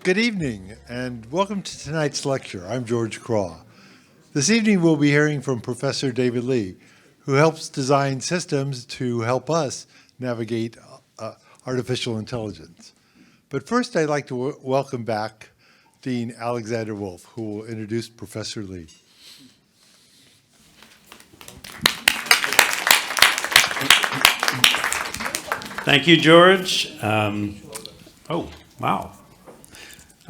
Good evening, and welcome to tonight's lecture. I'm George Kraw. This evening, we'll be hearing from Professor David Lee, who helps design systems to help us navigate artificial intelligence. But first, I'd like to welcome back Dean Alexander Wolf, who will introduce Professor Lee. Thank you, George. Oh, wow.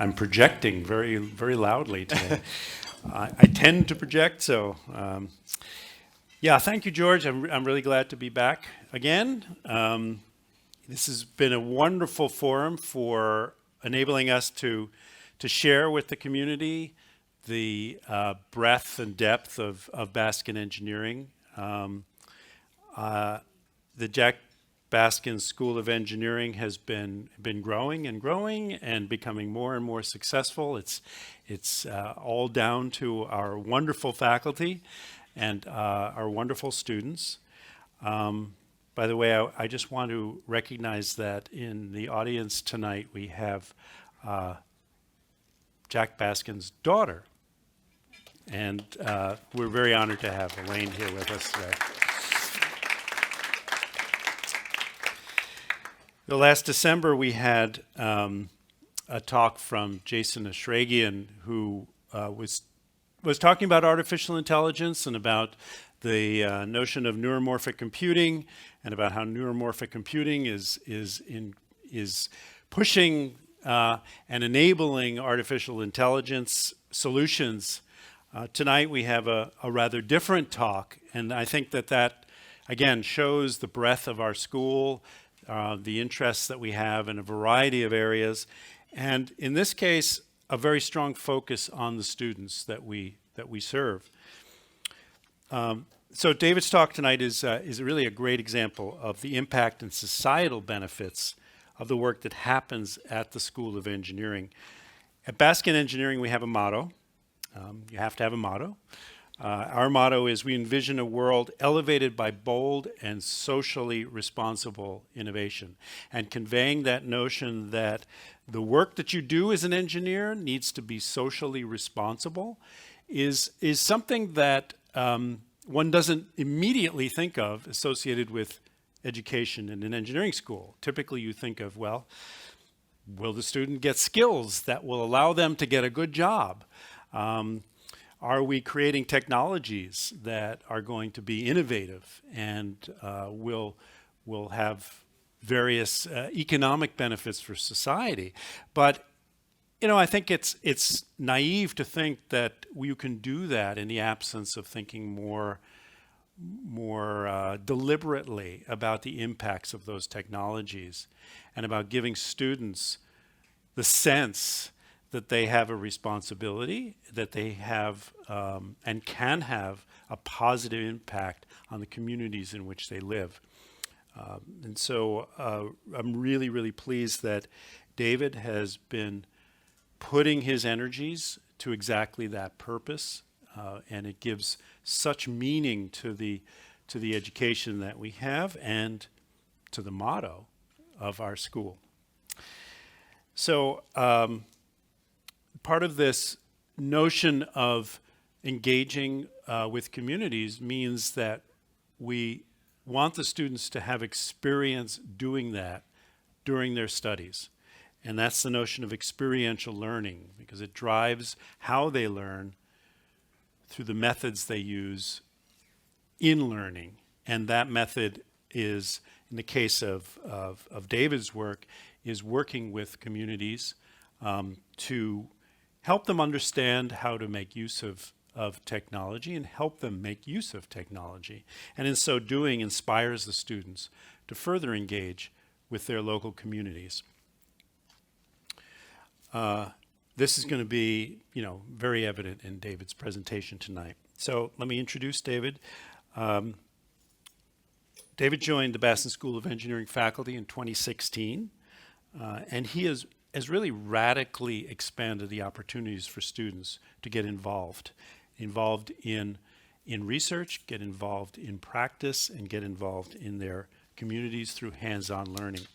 I'm projecting very, very loudly today. I tend to project, so yeah, thank you, George. I'm really glad to be back again. This has been a wonderful forum for enabling us to share with the community the breadth and depth of Baskin engineering. The Jack Baskin School of Engineering has been growing and growing and becoming more and more successful. It's all down to our wonderful faculty and our wonderful students. By the way, I just want to recognize that in the audience tonight we have Jack Baskin's daughter, and we're very honored to have Elaine here with us today. The last December, we had a talk from Jason Ashragian, who was talking about artificial intelligence and about the notion of neuromorphic computing, and about how neuromorphic computing is pushing and enabling artificial intelligence solutions. Tonight, we have a rather different talk, and I think that again shows the breadth of our school. The interests that we have in a variety of areas, and in this case, a very strong focus on the students that we serve. So David's talk tonight is really a great example of the impact and societal benefits of the work that happens at the School of Engineering. At Baskin Engineering, we have a motto. You have to have a motto. Our motto is, we envision a world elevated by bold and socially responsible innovation, and conveying that notion that the work that you do as an engineer needs to be socially responsible is something that one doesn't immediately think of associated with education in an engineering school. Typically you think of, well, will the student get skills that will allow them to get a good job? Are we creating technologies that are going to be innovative and will have various economic benefits for society? But I think it's naive to think that you can do that in the absence of thinking more deliberately about the impacts of those technologies, and about giving students the sense that they have a responsibility, that they have and can have a positive impact on the communities in which they live. And so I'm really, really pleased that David has been putting his energies to exactly that purpose, and it gives such meaning to the education that we have and to the motto of our school. So part of this notion of engaging with communities means that we want the students to have experience doing that during their studies. And that's the notion of experiential learning, because it drives how they learn through the methods they use in learning. And that method is, in the case of David's work, is working with communities to help them understand how to make use of technology and help them make use of technology. And in so doing, inspires the students to further engage with their local communities. This is going to be, very evident in David's presentation tonight. So let me introduce David. David joined the Baskin School of Engineering faculty in 2016, and he has really radically expanded the opportunities for students to get involved in research, get involved in practice, and get involved in their communities through hands-on learning.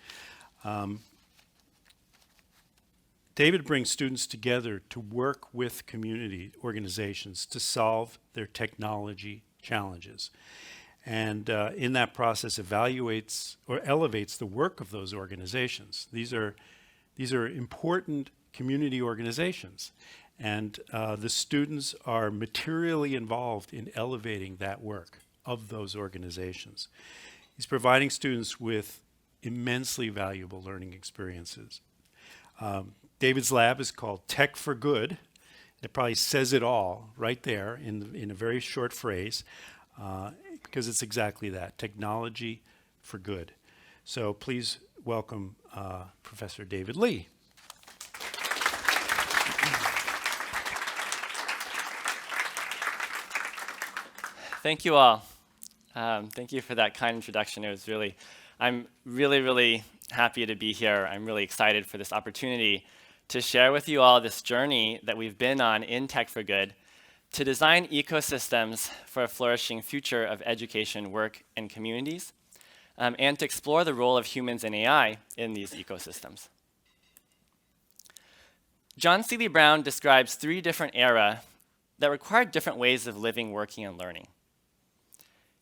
David brings students together to work with community organizations to solve their technology challenges. And in that process, evaluates or elevates the work of those organizations. These are important community organizations. And the students are materially involved in elevating that work of those organizations. He's providing students with immensely valuable learning experiences. David's lab is called Tech for Good. It probably says it all right there in a very short phrase, because it's exactly that, technology for good. So please welcome Professor David Lee. Thank you all. Thank you for that kind introduction. I'm really happy to be here. I'm really excited for this opportunity to share with you all this journey that we've been on in Tech for Good to design ecosystems for a flourishing future of education, work, and communities, and to explore the role of humans and AI in these ecosystems. John Seeley Brown describes 3 different eras that required different ways of living, working, and learning.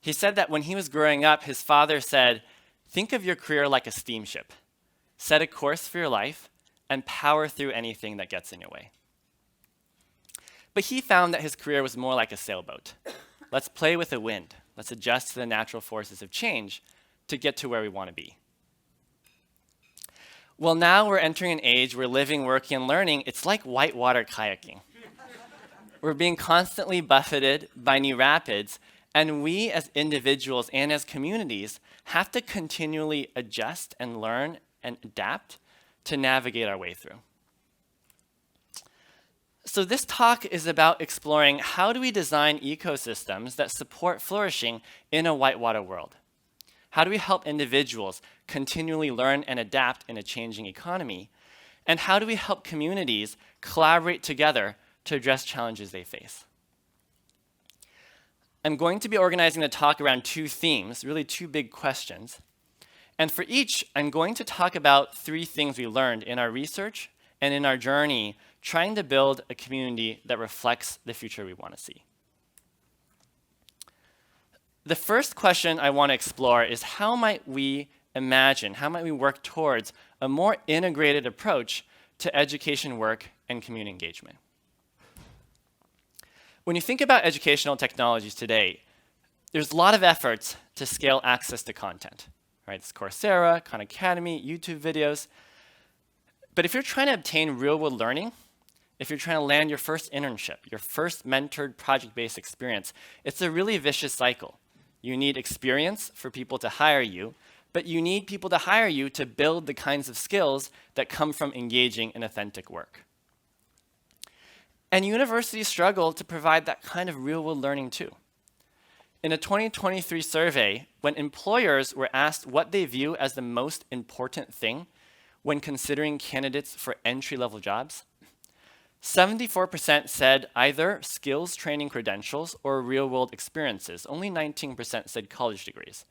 He said that when he was growing up, his father said, "Think of your career like a steamship. Set a course for your life and power through anything that gets in your way." But he found that his career was more like a sailboat. Let's play with the wind. Let's adjust to the natural forces of change to get to where we want to be. Well, now we're entering an age where living, working, and learning, it's like whitewater kayaking. We're being constantly buffeted by new rapids, and we as individuals and as communities have to continually adjust and learn and adapt to navigate our way through. So this talk is about exploring how do we design ecosystems that support flourishing in a whitewater world? How do we help individuals continually learn and adapt in a changing economy? And how do we help communities collaborate together to address challenges they face? I'm going to be organizing the talk around 2 themes, really 2 big questions. And for each, I'm going to talk about 3 things we learned in our research and in our journey trying to build a community that reflects the future we want to see. The first question I want to explore is how might we work towards a more integrated approach to education, work, and community engagement? When you think about educational technologies today, there's a lot of efforts to scale access to content, right? It's Coursera, Khan Academy, YouTube videos. But if you're trying to obtain real-world learning, if you're trying to land your first internship, your first mentored project-based experience, it's a really vicious cycle. You need experience for people to hire you, but you need people to hire you to build the kinds of skills that come from engaging in authentic work. And universities struggle to provide that kind of real-world learning too. In a 2023 survey, when employers were asked what they view as the most important thing when considering candidates for entry-level jobs, 74% said either skills training credentials or real-world experiences. Only 19% said college degrees.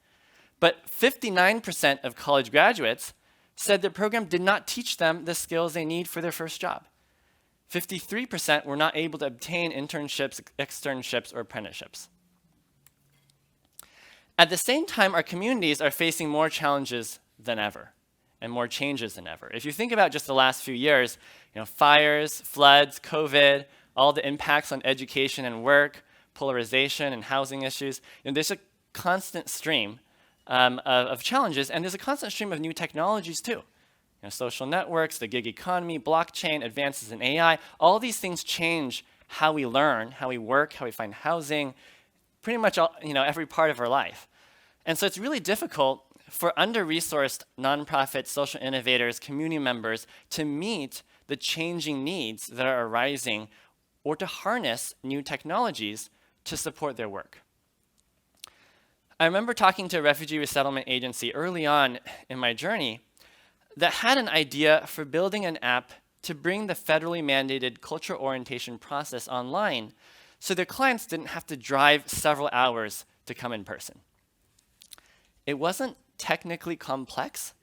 But 59% of college graduates said the program did not teach them the skills they need for their first job. 53% were not able to obtain internships, externships, or apprenticeships. At the same time, our communities are facing more challenges than ever and more changes than ever. If you think about just the last few years, fires, floods, COVID, all the impacts on education and work, polarization and housing issues, there's a constant stream of challenges, and there's a constant stream of new technologies too. Social networks, the gig economy, blockchain, advances in AI, all these things change how we learn, how we work, how we find housing, pretty much all, every part of our life. And so it's really difficult for under-resourced nonprofits, social innovators, community members to meet the changing needs that are arising or to harness new technologies to support their work. I remember talking to a refugee resettlement agency early on in my journey that had an idea for building an app to bring the federally mandated cultural orientation process online so their clients didn't have to drive several hours to come in person. It wasn't technically complex,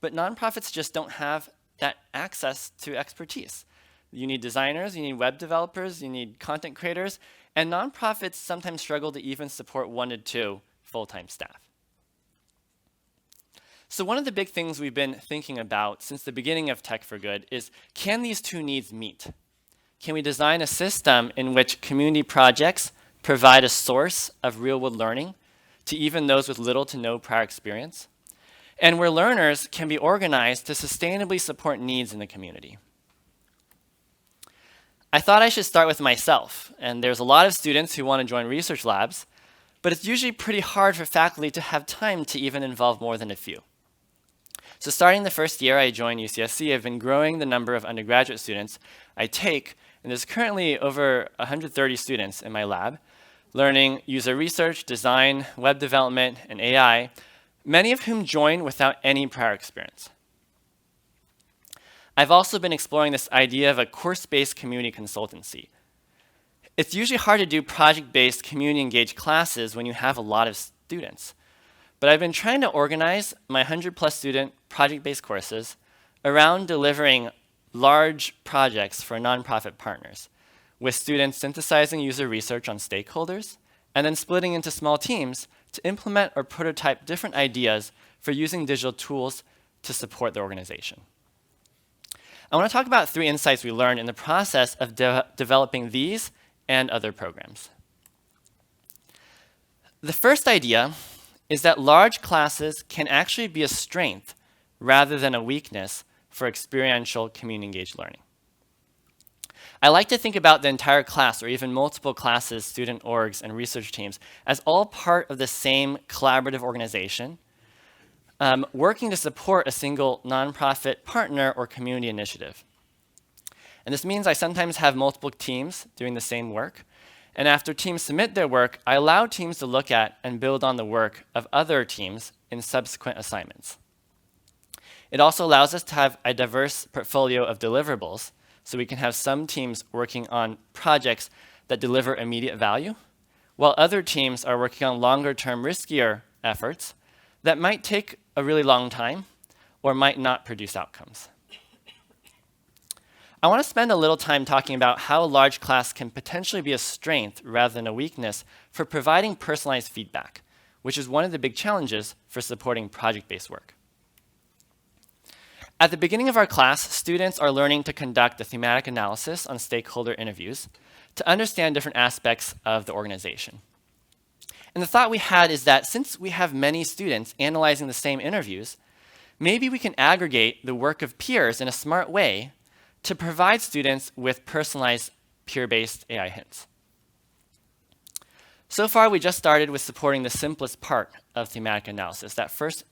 but nonprofits just don't have that access to expertise. You need designers, you need web developers, you need content creators, and nonprofits sometimes struggle to even support 1 to 2 full-time staff. So one of the big things we've been thinking about since the beginning of Tech for Good is, can these two needs meet? Can we design a system in which community projects provide a source of real-world learning to even those with little to no prior experience, and where learners can be organized to sustainably support needs in the community? I thought I should start with myself, and there's a lot of students who want to join research labs, but it's usually pretty hard for faculty to have time to even involve more than a few. So starting the first year I joined UCSC, I've been growing the number of undergraduate students I take, and there's currently over 130 students in my lab, learning user research, design, web development, and AI, many of whom join without any prior experience. I've also been exploring this idea of a course-based community consultancy. It's usually hard to do project-based community-engaged classes when you have a lot of students. But I've been trying to organize my 100+ student project-based courses around delivering large projects for nonprofit partners, with students synthesizing user research on stakeholders and then splitting into small teams to implement or prototype different ideas for using digital tools to support the organization. I want to talk about 3 insights we learned in the process of developing these and other programs. The first idea is that large classes can actually be a strength rather than a weakness for experiential community-engaged learning. I like to think about the entire class, or even multiple classes, student orgs, and research teams as all part of the same collaborative organization, working to support a single nonprofit partner or community initiative. And this means I sometimes have multiple teams doing the same work, and after teams submit their work, I allow teams to look at and build on the work of other teams in subsequent assignments. It also allows us to have a diverse portfolio of deliverables, so we can have some teams working on projects that deliver immediate value, while other teams are working on longer-term, riskier efforts that might take a really long time or might not produce outcomes. I want to spend a little time talking about how a large class can potentially be a strength rather than a weakness for providing personalized feedback, which is one of the big challenges for supporting project-based work. At the beginning of our class, students are learning to conduct a thematic analysis on stakeholder interviews to understand different aspects of the organization. And the thought we had is that since we have many students analyzing the same interviews, maybe we can aggregate the work of peers in a smart way to provide students with personalized peer-based AI hints. So far, we just started with supporting the simplest part of thematic analysis, that first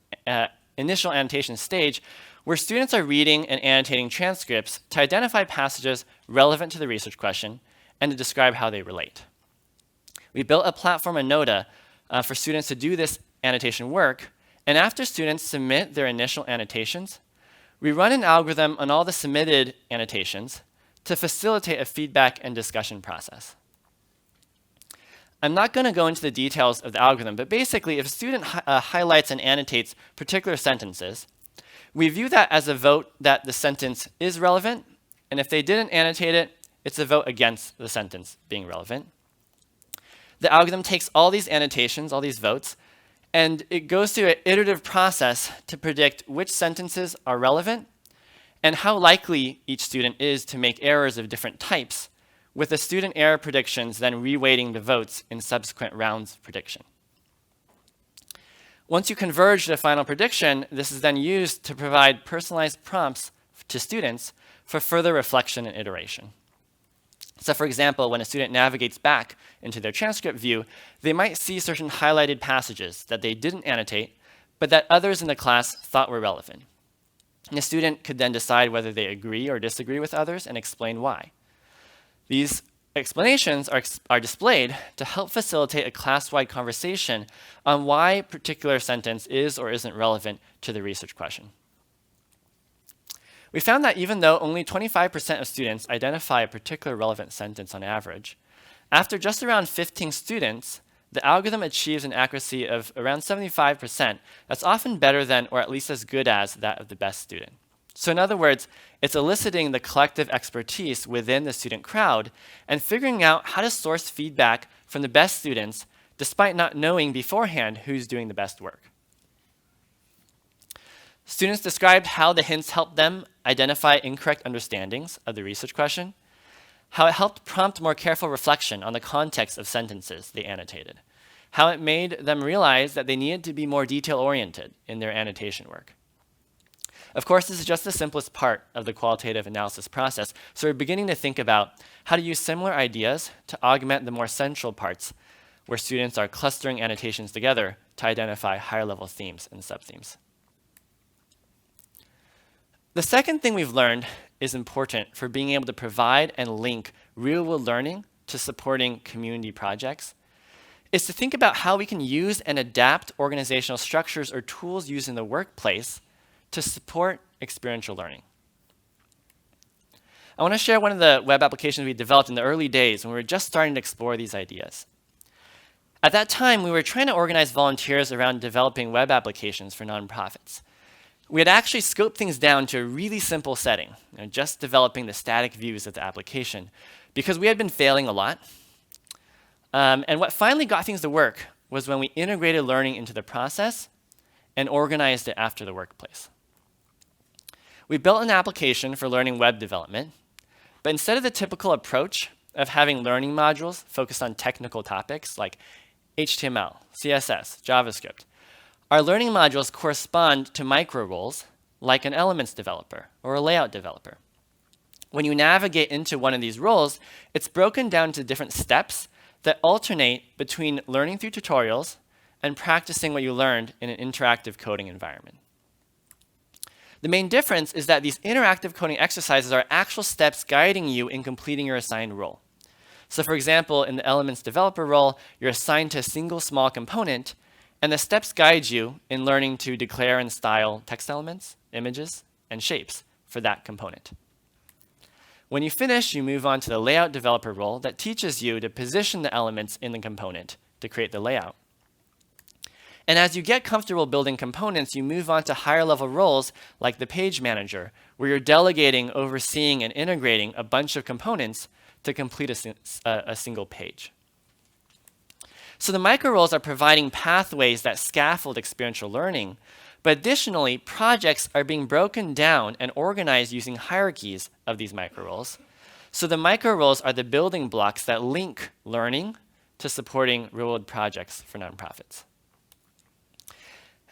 initial annotation stage, where students are reading and annotating transcripts to identify passages relevant to the research question and to describe how they relate. We built a platform, Anota, for students to do this annotation work, and after students submit their initial annotations, we run an algorithm on all the submitted annotations to facilitate a feedback and discussion process. I'm not going to go into the details of the algorithm, but basically, if a student highlights and annotates particular sentences, we view that as a vote that the sentence is relevant, and if they didn't annotate it, it's a vote against the sentence being relevant. The algorithm takes all these annotations, all these votes, and it goes through an iterative process to predict which sentences are relevant and how likely each student is to make errors of different types, with the student error predictions then reweighting the votes in subsequent rounds of prediction. Once you converge the final prediction, this is then used to provide personalized prompts to students for further reflection and iteration. So for example, when a student navigates back into their transcript view, they might see certain highlighted passages that they didn't annotate, but that others in the class thought were relevant. And the student could then decide whether they agree or disagree with others and explain why. These explanations are displayed to help facilitate a class-wide conversation on why a particular sentence is or isn't relevant to the research question. We found that even though only 25% of students identify a particular relevant sentence on average, after just around 15 students, the algorithm achieves an accuracy of around 75%. That's often better than, or at least as good as, that of the best student. So in other words, it's eliciting the collective expertise within the student crowd and figuring out how to source feedback from the best students despite not knowing beforehand who's doing the best work. Students described how the hints helped them identify incorrect understandings of the research question, how it helped prompt more careful reflection on the context of sentences they annotated, how it made them realize that they needed to be more detail-oriented in their annotation work. Of course, this is just the simplest part of the qualitative analysis process, so we're beginning to think about how to use similar ideas to augment the more central parts where students are clustering annotations together to identify higher-level themes and subthemes. The second thing we've learned is important for being able to provide and link real-world learning to supporting community projects is to think about how we can use and adapt organizational structures or tools used in the workplace to support experiential learning. I want to share one of the web applications we developed in the early days when we were just starting to explore these ideas. At that time, we were trying to organize volunteers around developing web applications for nonprofits. We had actually scoped things down to a really simple setting, just developing the static views of the application, because we had been failing a lot. And what finally got things to work was when we integrated learning into the process and organized it after the workplace. We built an application for learning web development, but instead of the typical approach of having learning modules focused on technical topics like HTML, CSS, JavaScript, our learning modules correspond to micro roles like an elements developer or a layout developer. When you navigate into one of these roles, it's broken down to different steps that alternate between learning through tutorials and practicing what you learned in an interactive coding environment. The main difference is that these interactive coding exercises are actual steps guiding you in completing your assigned role. So for example, in the elements developer role, you're assigned to a single small component, and the steps guide you in learning to declare and style text elements, images, and shapes for that component. When you finish, you move on to the layout developer role that teaches you to position the elements in the component to create the layout. And as you get comfortable building components, you move on to higher level roles like the page manager, where you're delegating, overseeing, and integrating a bunch of components to complete a single page. So the micro roles are providing pathways that scaffold experiential learning, but additionally, projects are being broken down and organized using hierarchies of these micro roles. So the micro roles are the building blocks that link learning to supporting real-world projects for nonprofits.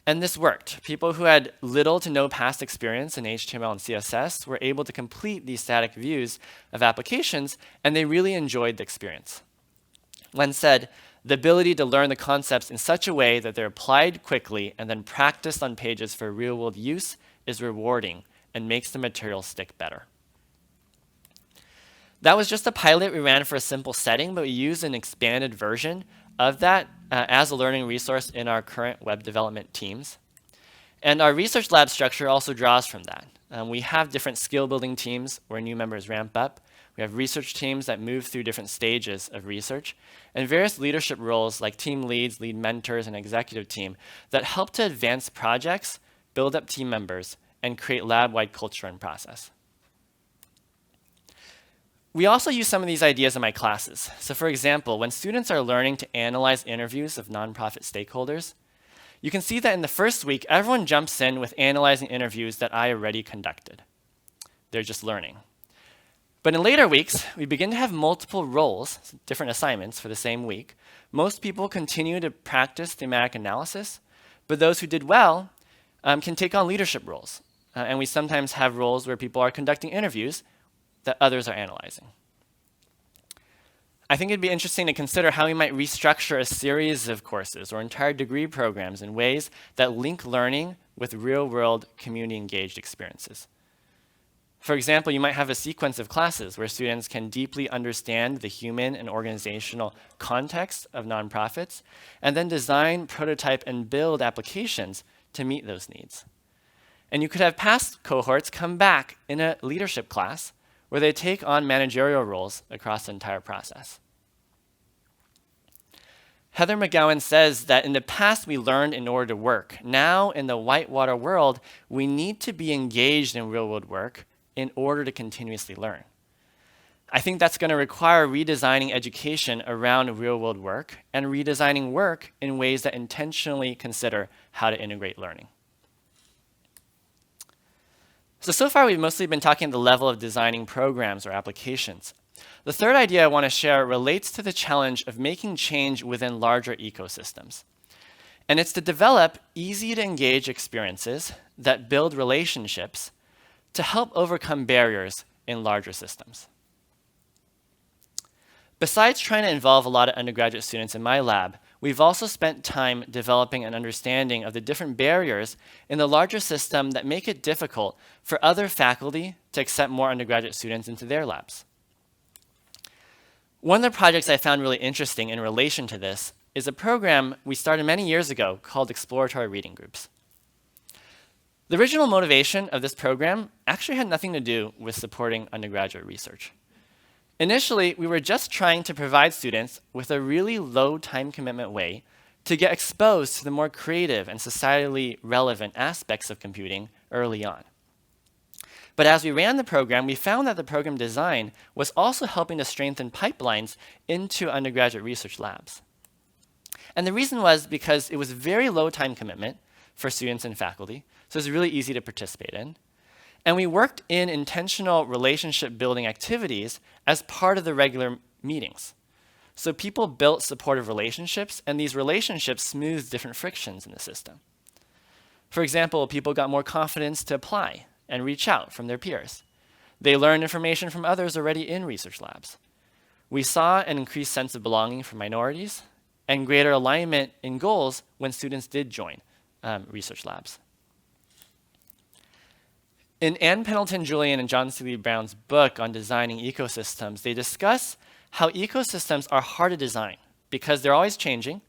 And this worked. People who had little to no past experience in HTML and CSS were able to complete these static views of applications, and they really enjoyed the experience. Len said, the ability to learn the concepts in such a way that they're applied quickly and then practiced on pages for real-world use is rewarding and makes the material stick better. That was just a pilot we ran for a simple setting, but we used an expanded version of that as a learning resource in our current web development teams. And our research lab structure also draws from that. We have different skill building teams where new members ramp up. We have research teams that move through different stages of research, and various leadership roles like team leads, lead mentors, and executive team that help to advance projects, build up team members, and create lab-wide culture and process. We also use some of these ideas in my classes. So for example, when students are learning to analyze interviews of nonprofit stakeholders, you can see that in the first week, everyone jumps in with analyzing interviews that I already conducted. They're just learning. But in later weeks, we begin to have multiple roles, different assignments for the same week. Most people continue to practice thematic analysis, but those who did well can take on leadership roles. And we sometimes have roles where people are conducting interviews that others are analyzing. I think it'd be interesting to consider how we might restructure a series of courses or entire degree programs in ways that link learning with real-world community-engaged experiences. For example, you might have a sequence of classes where students can deeply understand the human and organizational context of nonprofits, and then design, prototype, and build applications to meet those needs. And you could have past cohorts come back in a leadership class where they take on managerial roles across the entire process. Heather McGowan says that in the past we learned in order to work. Now in the whitewater world, we need to be engaged in real-world work in order to continuously learn. I think that's going to require redesigning education around real-world work and redesigning work in ways that intentionally consider how to integrate learning. So far we've mostly been talking at the level of designing programs or applications. The third idea I want to share relates to the challenge of making change within larger ecosystems. And it's to develop easy-to-engage experiences that build relationships to help overcome barriers in larger systems. Besides trying to involve a lot of undergraduate students in my lab, we've also spent time developing an understanding of the different barriers in the larger system that make it difficult for other faculty to accept more undergraduate students into their labs. One of the projects I found really interesting in relation to this is a program we started many years ago called Exploratory Reading Groups. The original motivation of this program actually had nothing to do with supporting undergraduate research. Initially, we were just trying to provide students with a really low time commitment way to get exposed to the more creative and societally relevant aspects of computing early on. But as we ran the program, we found that the program design was also helping to strengthen pipelines into undergraduate research labs. And the reason was because it was very low time commitment for students and faculty, so it was really easy to participate in. And we worked in intentional relationship building activities as part of the regular meetings. So people built supportive relationships, and these relationships smoothed different frictions in the system. For example, people got more confidence to apply and reach out from their peers. They learned information from others already in research labs. We saw an increased sense of belonging for minorities and greater alignment in goals when students did join research labs. In Ann Pendleton Julian and John C. Lee Brown's book on designing ecosystems, they discuss how ecosystems are hard to design because they're always changing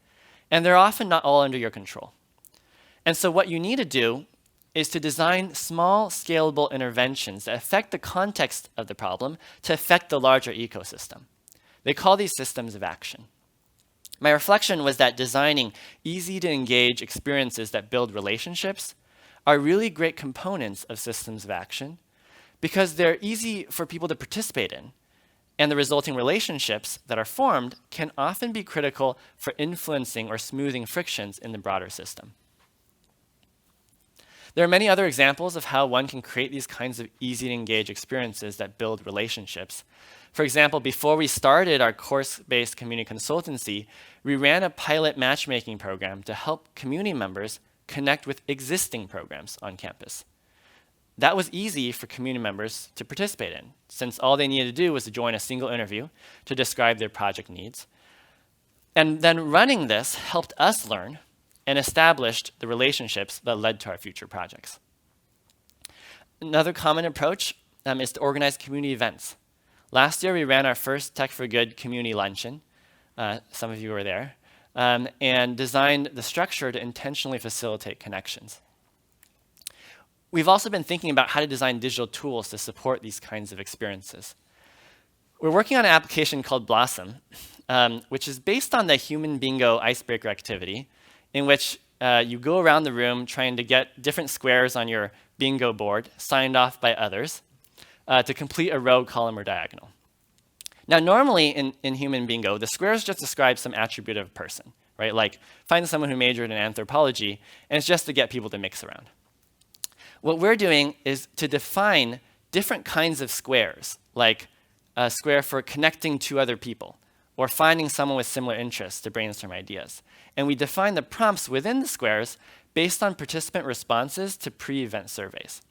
and they're often not all under your control. And so what you need to do is to design small, scalable interventions that affect the context of the problem to affect the larger ecosystem. They call these systems of action. My reflection was that designing easy-to-engage experiences that build relationships are really great components of systems of action because they're easy for people to participate in, and the resulting relationships that are formed can often be critical for influencing or smoothing frictions in the broader system. There are many other examples of how one can create these kinds of easy-to-engage experiences that build relationships. For example, before we started our course-based community consultancy, we ran a pilot matchmaking program to help community members connect with existing programs on campus. That was easy for community members to participate in, since all they needed to do was to join a single interview to describe their project needs. And then running this helped us learn and established the relationships that led to our future projects. Another common approach is to organize community events. Last year, we ran our first Tech for Good community luncheon. Some of you were there. And designed the structure to intentionally facilitate connections. We've also been thinking about how to design digital tools to support these kinds of experiences. We're working on an application called Blossom, which is based on the human bingo icebreaker activity, in which you go around the room trying to get different squares on your bingo board signed off by others to complete a row, column, or diagonal. Now, normally in human bingo, the squares just describe some attribute of a person, right? Like find someone who majored in anthropology, and it's just to get people to mix around. What we're doing is to define different kinds of squares, like a square for connecting to other people, or finding someone with similar interests to brainstorm ideas. And we define the prompts within the squares based on participant responses to pre-event surveys.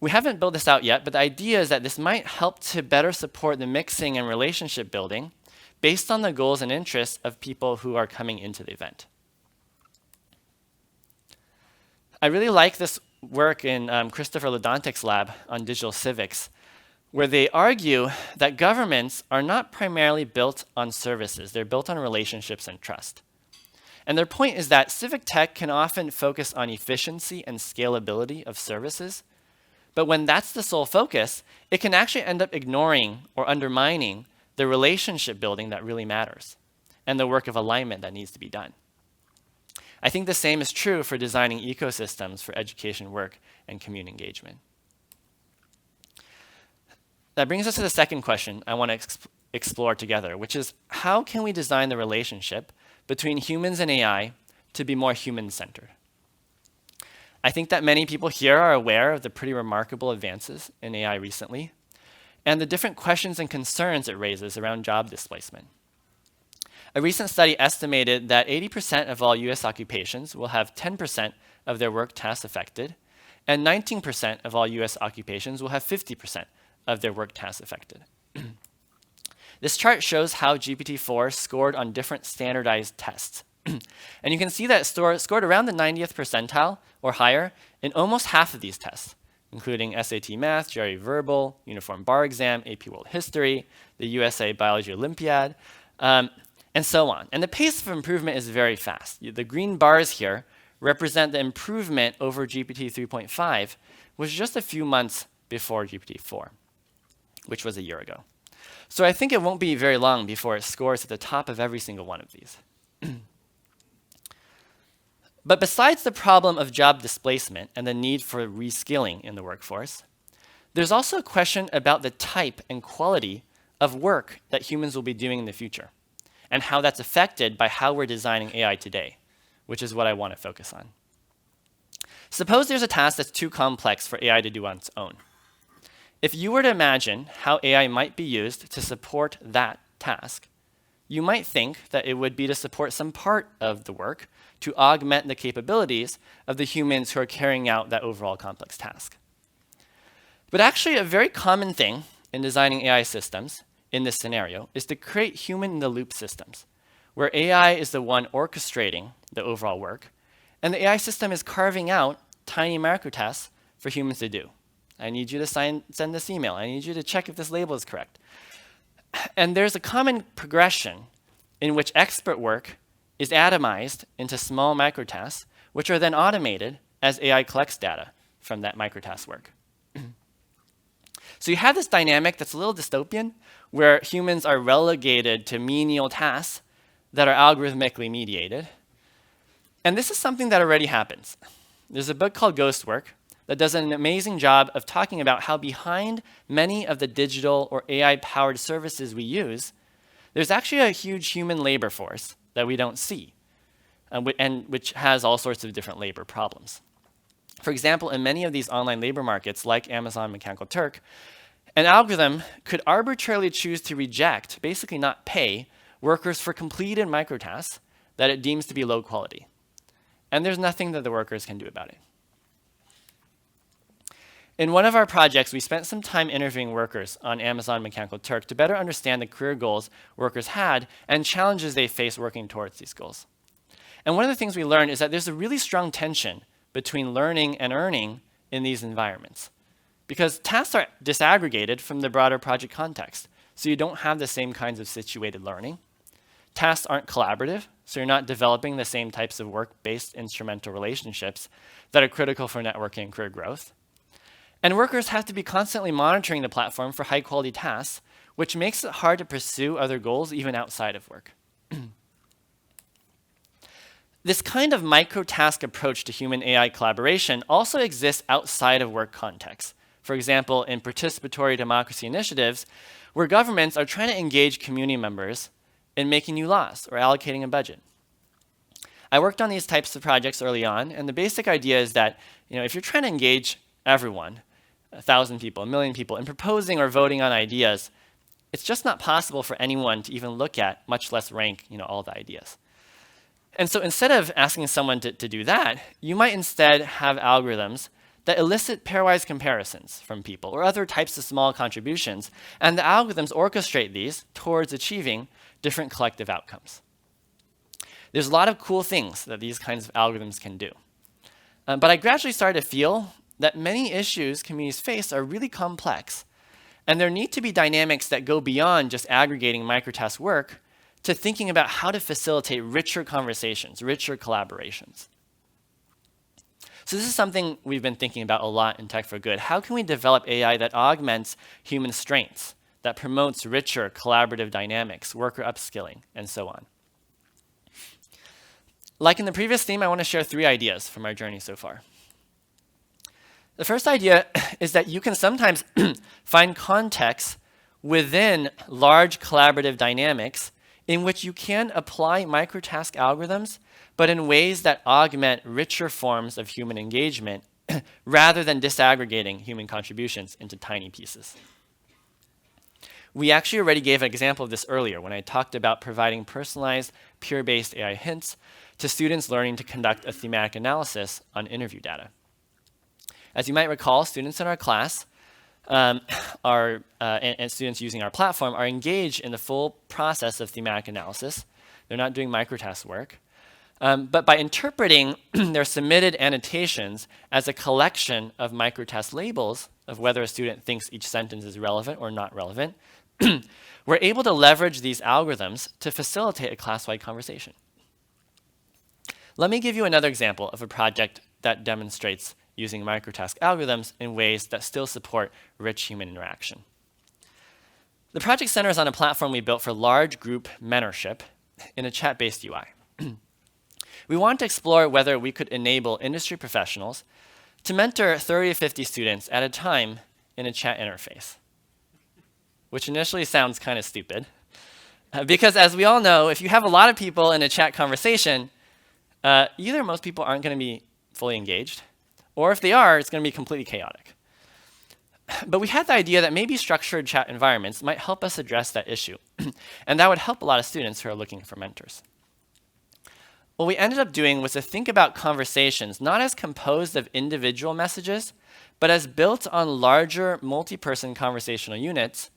We haven't built this out yet, but the idea is that this might help to better support the mixing and relationship building based on the goals and interests of people who are coming into the event. I really like this work in Christopher Ledontek's lab on digital civics, where they argue that governments are not primarily built on services. They're built on relationships and trust. And their point is that civic tech can often focus on efficiency and scalability of services, but when that's the sole focus, it can actually end up ignoring or undermining the relationship building that really matters. and the work of alignment that needs to be done. I think the same is true for designing ecosystems for education work and community engagement. That brings us to the second question I want to explore together, which is how can we design the relationship between humans and AI to be more human-centered? I think that many people here are aware of the pretty remarkable advances in AI recently and the different questions and concerns it raises around job displacement. A recent study estimated that 80% of all US occupations will have 10% of their work tasks affected, and 19% of all US occupations will have 50% of their work tasks affected. This chart shows how GPT-4 scored on different standardized tests. And you can see that it scored around the 90th percentile or higher in almost half of these tests, including SAT Math, GRE Verbal, Uniform Bar Exam, AP World History, the USA Biology Olympiad, and so on. And the pace of improvement is very fast. The green bars here represent the improvement over GPT 3.5, which was just a few months before GPT 4, which was a year ago. So I think it won't be very long before it scores at the top of every single one of these. But besides the problem of job displacement and the need for reskilling in the workforce, there's also a question about the type and quality of work that humans will be doing in the future, and how that's affected by how we're designing AI today, which is what I want to focus on. Suppose there's a task that's too complex for AI to do on its own. If you were to imagine how AI might be used to support that task, you might think that it would be to support some part of the work to augment the capabilities of the humans who are carrying out that overall complex task. But actually, a very common thing in designing AI systems in this scenario is to create human-in-the-loop systems, where AI is the one orchestrating the overall work, and the AI system is carving out tiny microtasks for humans to do. I need you to send this email. I need you to check if this label is correct. And there's a common progression in which expert work is atomized into small microtasks, which are then automated as AI collects data from that microtask work. So you have this dynamic that's a little dystopian, where humans are relegated to menial tasks that are algorithmically mediated. And this is something that already happens. There's a book called Ghost Work that does an amazing job of talking about how behind many of the digital or AI-powered services we use, there's actually a huge human labor force that we don't see, and which has all sorts of different labor problems. For example, in many of these online labor markets, like Amazon Mechanical Turk, an algorithm could arbitrarily choose to reject, basically not pay, workers for completed microtasks that it deems to be low quality. And there's nothing that the workers can do about it. In one of our projects, we spent some time interviewing workers on Amazon Mechanical Turk to better understand the career goals workers had and challenges they face working towards these goals. And one of the things we learned is that there's a really strong tension between learning and earning in these environments, because tasks are disaggregated from the broader project context, so you don't have the same kinds of situated learning. Tasks aren't collaborative, so you're not developing the same types of work-based instrumental relationships that are critical for networking and career growth. And workers have to be constantly monitoring the platform for high-quality tasks, which makes it hard to pursue other goals even outside of work. This kind of micro-task approach to human-AI collaboration also exists outside of work contexts. For example, in participatory democracy initiatives, where governments are trying to engage community members in making new laws or allocating a budget. I worked on these types of projects early on, and the basic idea is that if you're trying to engage everyone, 1,000 people, 1,000,000 people, in proposing or voting on ideas, it's just not possible for anyone to even look at, much less rank all the ideas. And so instead of asking someone to do that, you might instead have algorithms that elicit pairwise comparisons from people or other types of small contributions, and the algorithms orchestrate these towards achieving different collective outcomes. There's a lot of cool things that these kinds of algorithms can do. But I gradually started to feel that many issues communities face are really complex, and there need to be dynamics that go beyond just aggregating microtask work to thinking about how to facilitate richer conversations, richer collaborations. So this is something we've been thinking about a lot in Tech for Good. How can we develop AI that augments human strengths, that promotes richer collaborative dynamics, worker upskilling, and so on? Like in the previous theme, I want to share 3 ideas from our journey so far. The first idea is that you can sometimes find context within large collaborative dynamics in which you can apply microtask algorithms, but in ways that augment richer forms of human engagement rather than disaggregating human contributions into tiny pieces. We actually already gave an example of this earlier when I talked about providing personalized, peer-based AI hints to students learning to conduct a thematic analysis on interview data. As you might recall, students in our class and students using our platform are engaged in the full process of thematic analysis. They're not doing microtask work. But by interpreting their submitted annotations as a collection of microtask labels of whether a student thinks each sentence is relevant or not relevant, we're able to leverage these algorithms to facilitate a class-wide conversation. Let me give you another example of a project that demonstrates using microtask algorithms in ways that still support rich human interaction. The project centers on a platform we built for large group mentorship in a chat-based UI. We want to explore whether we could enable industry professionals to mentor 30 to 50 students at a time in a chat interface, which initially sounds kind of stupid. Because as we all know, if you have a lot of people in a chat conversation, either most people aren't going to be fully engaged, or if they are, it's going to be completely chaotic. But we had the idea that maybe structured chat environments might help us address that issue, and that would help a lot of students who are looking for mentors. What we ended up doing was to think about conversations not as composed of individual messages, but as built on larger multi-person conversational units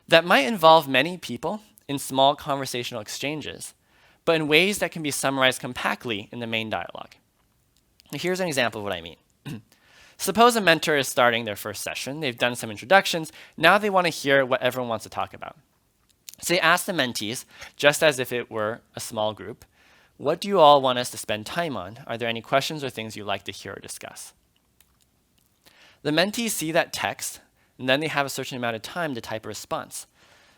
that might involve many people in small conversational exchanges, but in ways that can be summarized compactly in the main dialogue. Here's an example of what I mean. Suppose a mentor is starting their first session. They've done some introductions. Now they want to hear what everyone wants to talk about. So they ask the mentees, just as if it were a small group, what do you all want us to spend time on? Are there any questions or things you'd like to hear or discuss? The mentees see that text, and then they have a certain amount of time to type a response.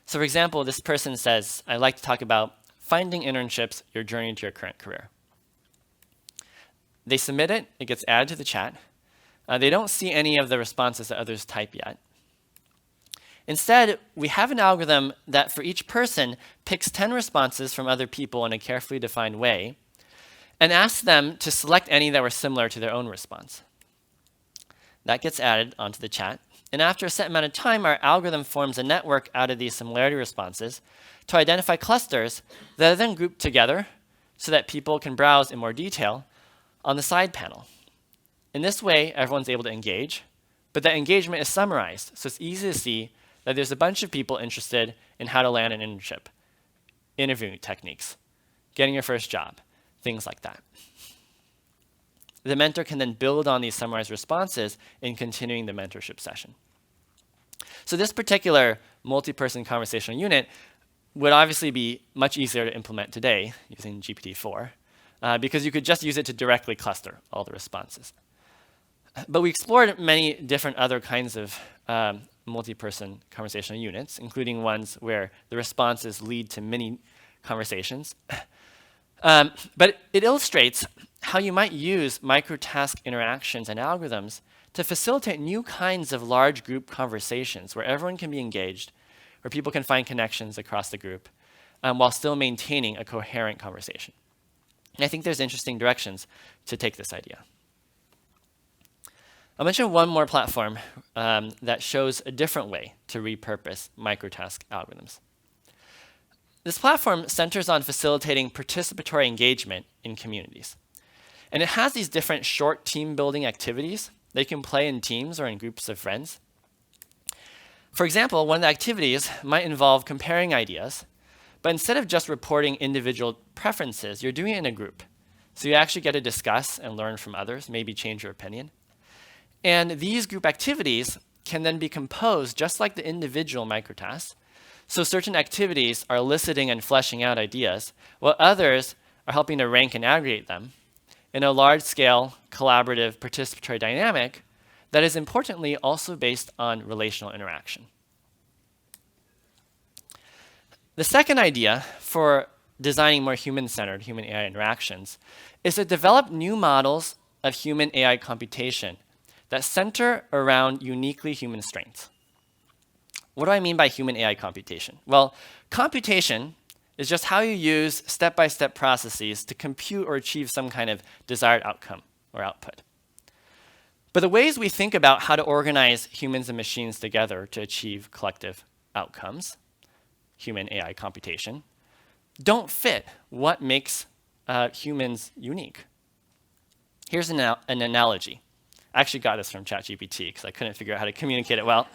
So for example, this person says, I'd like to talk about finding internships, your journey to your current career. They submit it, it gets added to the chat. They don't see any of the responses that others type yet. Instead, we have an algorithm that for each person picks 10 responses from other people in a carefully defined way and asks them to select any that were similar to their own response. That gets added onto the chat. And after a set amount of time, our algorithm forms a network out of these similarity responses to identify clusters that are then grouped together so that people can browse in more detail on the side panel. In this way, everyone's able to engage, but that engagement is summarized, so it's easy to see that there's a bunch of people interested in how to land an internship, interviewing techniques, getting your first job, things like that. The mentor can then build on these summarized responses in continuing the mentorship session. So this particular multi-person conversational unit would obviously be much easier to implement today using GPT-4, because you could just use it to directly cluster all the responses. But we explored many different other kinds of multi-person conversational units, including ones where the responses lead to mini conversations. But it illustrates how you might use microtask interactions and algorithms to facilitate new kinds of large group conversations where everyone can be engaged, where people can find connections across the group, while still maintaining a coherent conversation. And I think there's interesting directions to take this idea. I'll mention one more platform that shows a different way to repurpose microtask algorithms. This platform centers on facilitating participatory engagement in communities. And it has these different short team building activities that you can play in teams or in groups of friends. For example, one of the activities might involve comparing ideas, but instead of just reporting individual preferences, you're doing it in a group. So you actually get to discuss and learn from others, maybe change your opinion. And these group activities can then be composed just like the individual microtasks. So certain activities are eliciting and fleshing out ideas, while others are helping to rank and aggregate them in a large-scale, collaborative, participatory dynamic that is importantly also based on relational interaction. The second idea for designing more human-centered human-AI interactions is to develop new models of human-AI computation that center around uniquely human strengths. What do I mean by human-AI computation? Well, computation is just how you use step-by-step processes to compute or achieve some kind of desired outcome or output. But the ways we think about how to organize humans and machines together to achieve collective outcomes, human AI computation, don't fit what makes humans unique. Here's an analogy. I actually got this from ChatGPT because I couldn't figure out how to communicate it well.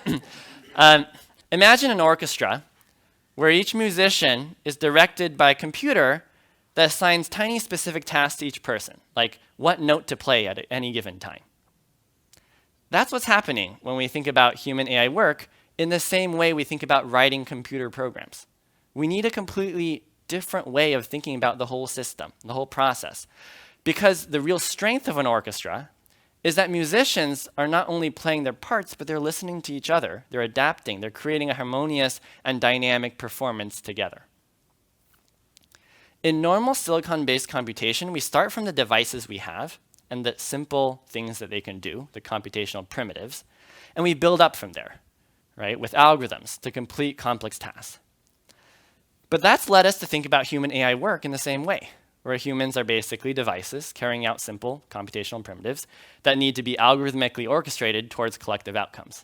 Imagine an orchestra where each musician is directed by a computer that assigns tiny specific tasks to each person, like what note to play at any given time. That's what's happening when we think about human AI work in the same way we think about writing computer programs. We need a completely different way of thinking about the whole system, the whole process, because the real strength of an orchestra is that musicians are not only playing their parts, but they're listening to each other, they're adapting, they're creating a harmonious and dynamic performance together. In normal silicon-based computation, we start from the devices we have and the simple things that they can do, the computational primitives, and we build up from there, right, with algorithms to complete complex tasks. But that's led us to think about human AI work in the same way, where humans are basically devices carrying out simple computational primitives that need to be algorithmically orchestrated towards collective outcomes.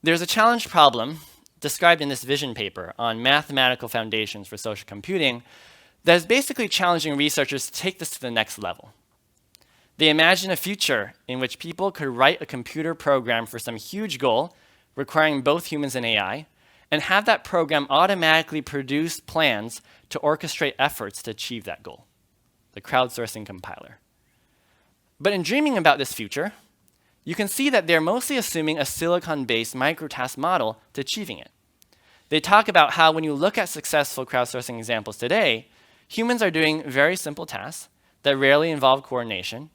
There's a challenge problem described in this vision paper on mathematical foundations for social computing that is basically challenging researchers to take this to the next level. They imagine a future in which people could write a computer program for some huge goal requiring both humans and AI, and have that program automatically produce plans to orchestrate efforts to achieve that goal, the crowdsourcing compiler. But in dreaming about this future, you can see that they're mostly assuming a silicon-based microtask model to achieving it. They talk about how when you look at successful crowdsourcing examples today, humans are doing very simple tasks that rarely involve coordination.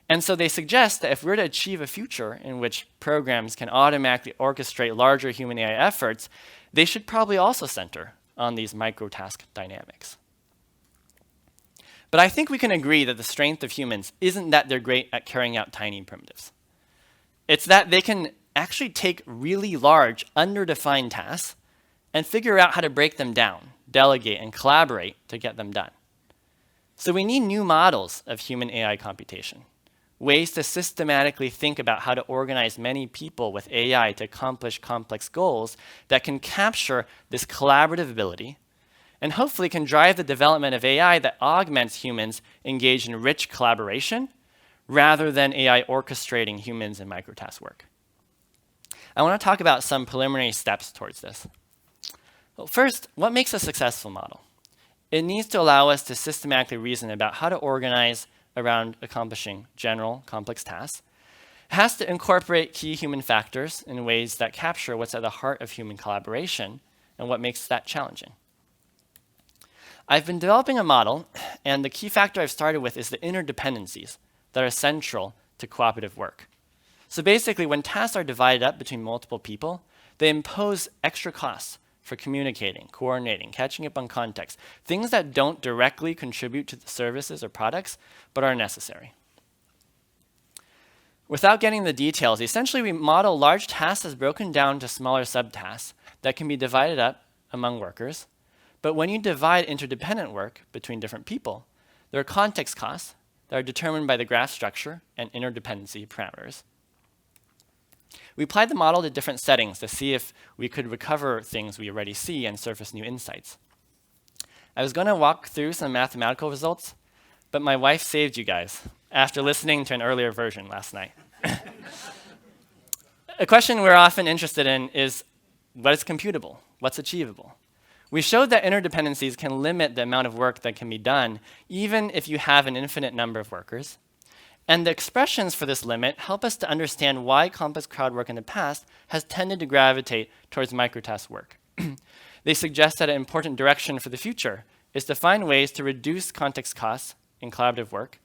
And so they suggest that if we're to achieve a future in which programs can automatically orchestrate larger human AI efforts, they should probably also center on these microtask dynamics. But I think we can agree that the strength of humans isn't that they're great at carrying out tiny primitives. It's that they can actually take really large, underdefined tasks and figure out how to break them down, delegate, and collaborate to get them done. So we need new models of human AI computation, ways to systematically think about how to organize many people with AI to accomplish complex goals that can capture this collaborative ability and hopefully can drive the development of AI that augments humans engaged in rich collaboration rather than AI orchestrating humans in microtask work. I want to talk about some preliminary steps towards this. Well, first, what makes a successful model? It needs to allow us to systematically reason about how to organize around accomplishing general complex tasks. It has to incorporate key human factors in ways that capture what's at the heart of human collaboration and what makes that challenging. I've been developing a model, and the key factor I've started with is the interdependencies that are central to cooperative work. So basically, when tasks are divided up between multiple people, they impose extra costs for communicating, coordinating, catching up on context, things that don't directly contribute to the services or products, but are necessary. Without getting the details, essentially we model large tasks as broken down to smaller subtasks that can be divided up among workers. But when you divide interdependent work between different people, there are context costs that are determined by the graph structure and interdependency parameters. We applied the model to different settings to see if we could recover things we already see and surface new insights. I was going to walk through some mathematical results, but my wife saved you guys after listening to an earlier version last night. A question we're often interested in is, what is computable? What's achievable? We showed that interdependencies can limit the amount of work that can be done, even if you have an infinite number of workers. And the expressions for this limit help us to understand why complex crowd work in the past has tended to gravitate towards microtask work. They suggest that an important direction for the future is to find ways to reduce context costs in collaborative work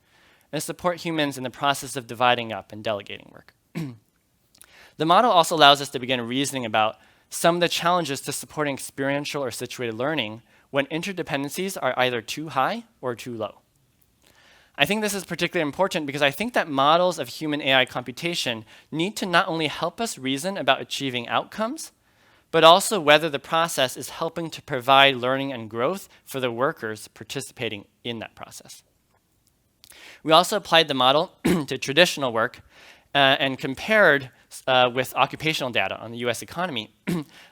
and support humans in the process of dividing up and delegating work. The model also allows us to begin reasoning about some of the challenges to supporting experiential or situated learning when interdependencies are either too high or too low. I think this is particularly important because I think that models of human AI computation need to not only help us reason about achieving outcomes, but also whether the process is helping to provide learning and growth for the workers participating in that process. We also applied the model to traditional work and compared with occupational data on the US economy,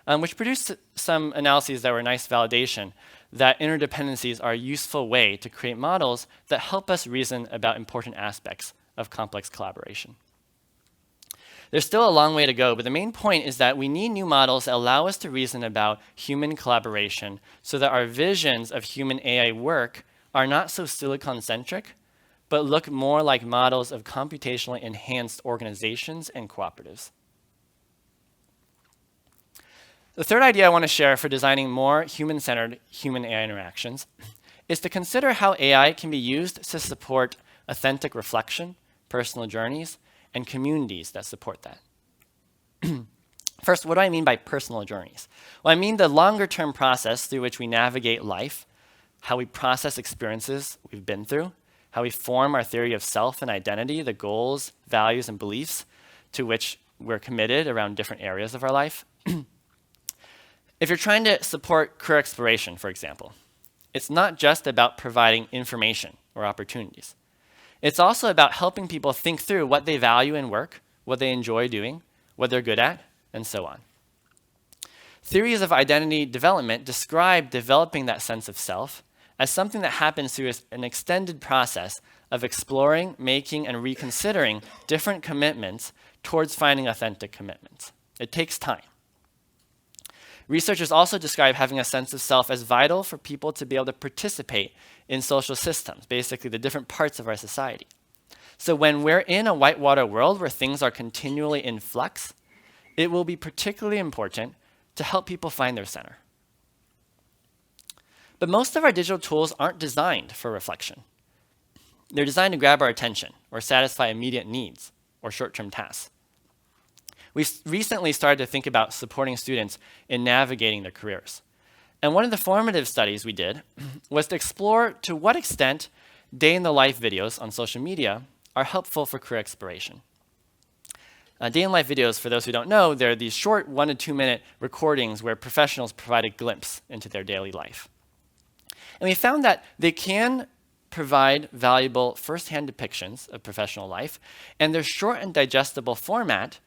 which produced some analyses that were a nice validation that interdependencies are a useful way to create models that help us reason about important aspects of complex collaboration. There's still a long way to go, but the main point is that we need new models that allow us to reason about human collaboration so that our visions of human AI work are not so silicon-centric, but look more like models of computationally enhanced organizations and cooperatives. The third idea I want to share for designing more human-centered human AI interactions is to consider how AI can be used to support authentic reflection, personal journeys, and communities that support that. First, what do I mean by personal journeys? Well, I mean the longer-term process through which we navigate life, how we process experiences we've been through, how we form our theory of self and identity, the goals, values, and beliefs to which we're committed around different areas of our life. If you're trying to support career exploration, for example, it's not just about providing information or opportunities. It's also about helping people think through what they value in work, what they enjoy doing, what they're good at, and so on. Theories of identity development describe developing that sense of self as something that happens through an extended process of exploring, making, and reconsidering different commitments towards finding authentic commitments. It takes time. Researchers also describe having a sense of self as vital for people to be able to participate in social systems, basically the different parts of our society. So when we're in a whitewater world where things are continually in flux, it will be particularly important to help people find their center. But most of our digital tools aren't designed for reflection. They're designed to grab our attention or satisfy immediate needs or short-term tasks. We recently started to think about supporting students in navigating their careers. And one of the formative studies we did was to explore to what extent day-in-the-life videos on social media are helpful for career exploration. Day-in-life videos, for those who don't know, they're these short 1 to 2 minute recordings where professionals provide a glimpse into their daily life. And we found that they can provide valuable firsthand depictions of professional life, and their short and digestible format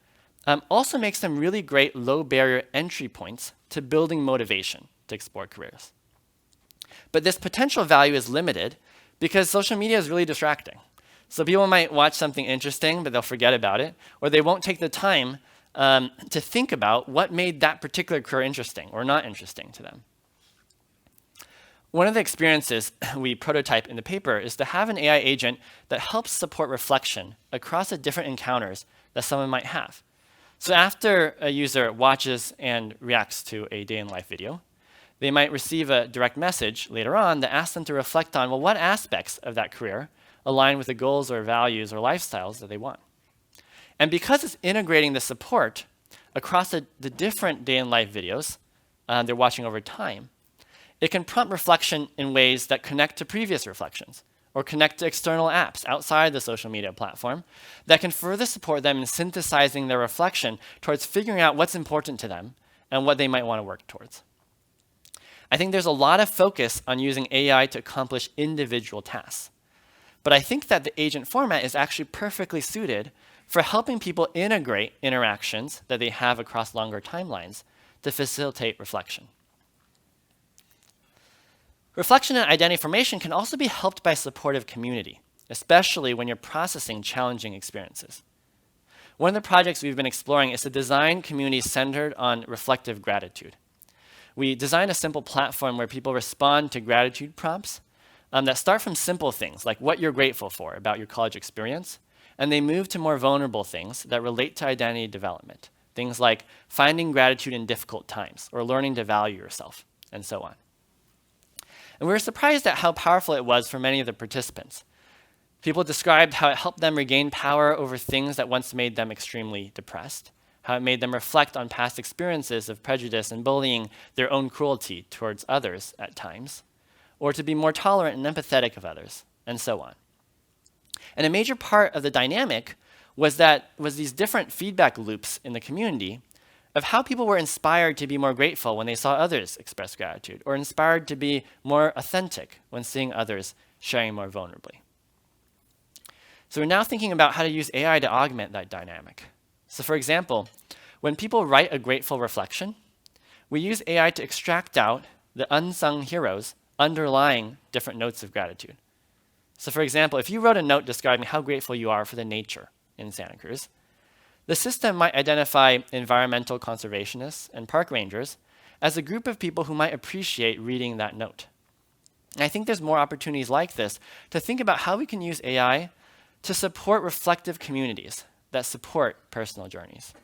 also makes them really great low-barrier entry points to building motivation to explore careers. But this potential value is limited because social media is really distracting. So people might watch something interesting, but they'll forget about it, or they won't take the time to think about what made that particular career interesting or not interesting to them. One of the experiences we prototype in the paper is to have an AI agent that helps support reflection across the different encounters that someone might have. So after a user watches and reacts to a day-in-life video, they might receive a direct message later on that asks them to reflect on, well, what aspects of that career align with the goals or values or lifestyles that they want. And because it's integrating the support across the different day-in-life videos they're watching over time, it can prompt reflection in ways that connect to previous reflections or connect to external apps outside the social media platform that can further support them in synthesizing their reflection towards figuring out what's important to them and what they might want to work towards. I think there's a lot of focus on using AI to accomplish individual tasks. But I think that the agent format is actually perfectly suited for helping people integrate interactions that they have across longer timelines to facilitate reflection. Reflection and identity formation can also be helped by supportive community, especially when you're processing challenging experiences. One of the projects we've been exploring is to design communities centered on reflective gratitude. We designed a simple platform where people respond to gratitude prompts that start from simple things like what you're grateful for about your college experience, and they move to more vulnerable things that relate to identity development, things like finding gratitude in difficult times or learning to value yourself, and so on. And we were surprised at how powerful it was for many of the participants. People described how it helped them regain power over things that once made them extremely depressed, how it made them reflect on past experiences of prejudice and bullying, their own cruelty towards others at times, or to be more tolerant and empathetic of others, and so on. And a major part of the dynamic was these different feedback loops in the community of how people were inspired to be more grateful when they saw others express gratitude, or inspired to be more authentic when seeing others sharing more vulnerably. So we're now thinking about how to use AI to augment that dynamic. So for example, when people write a grateful reflection, we use AI to extract out the unsung heroes underlying different notes of gratitude. So for example, if you wrote a note describing how grateful you are for the nature in Santa Cruz, the system might identify environmental conservationists and park rangers as a group of people who might appreciate reading that note. And I think there's more opportunities like this to think about how we can use AI to support reflective communities that support personal journeys.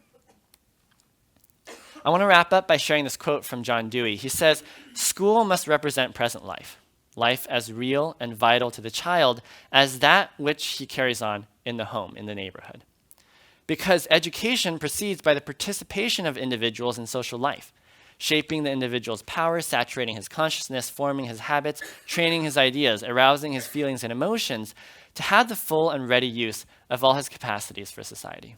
I want to wrap up by sharing this quote from John Dewey. He says, "School must represent present life, life as real and vital to the child as that which he carries on in the home, in the neighborhood. Because education proceeds by the participation of individuals in social life, shaping the individual's power, saturating his consciousness, forming his habits, training his ideas, arousing his feelings and emotions to have the full and ready use of all his capacities for society."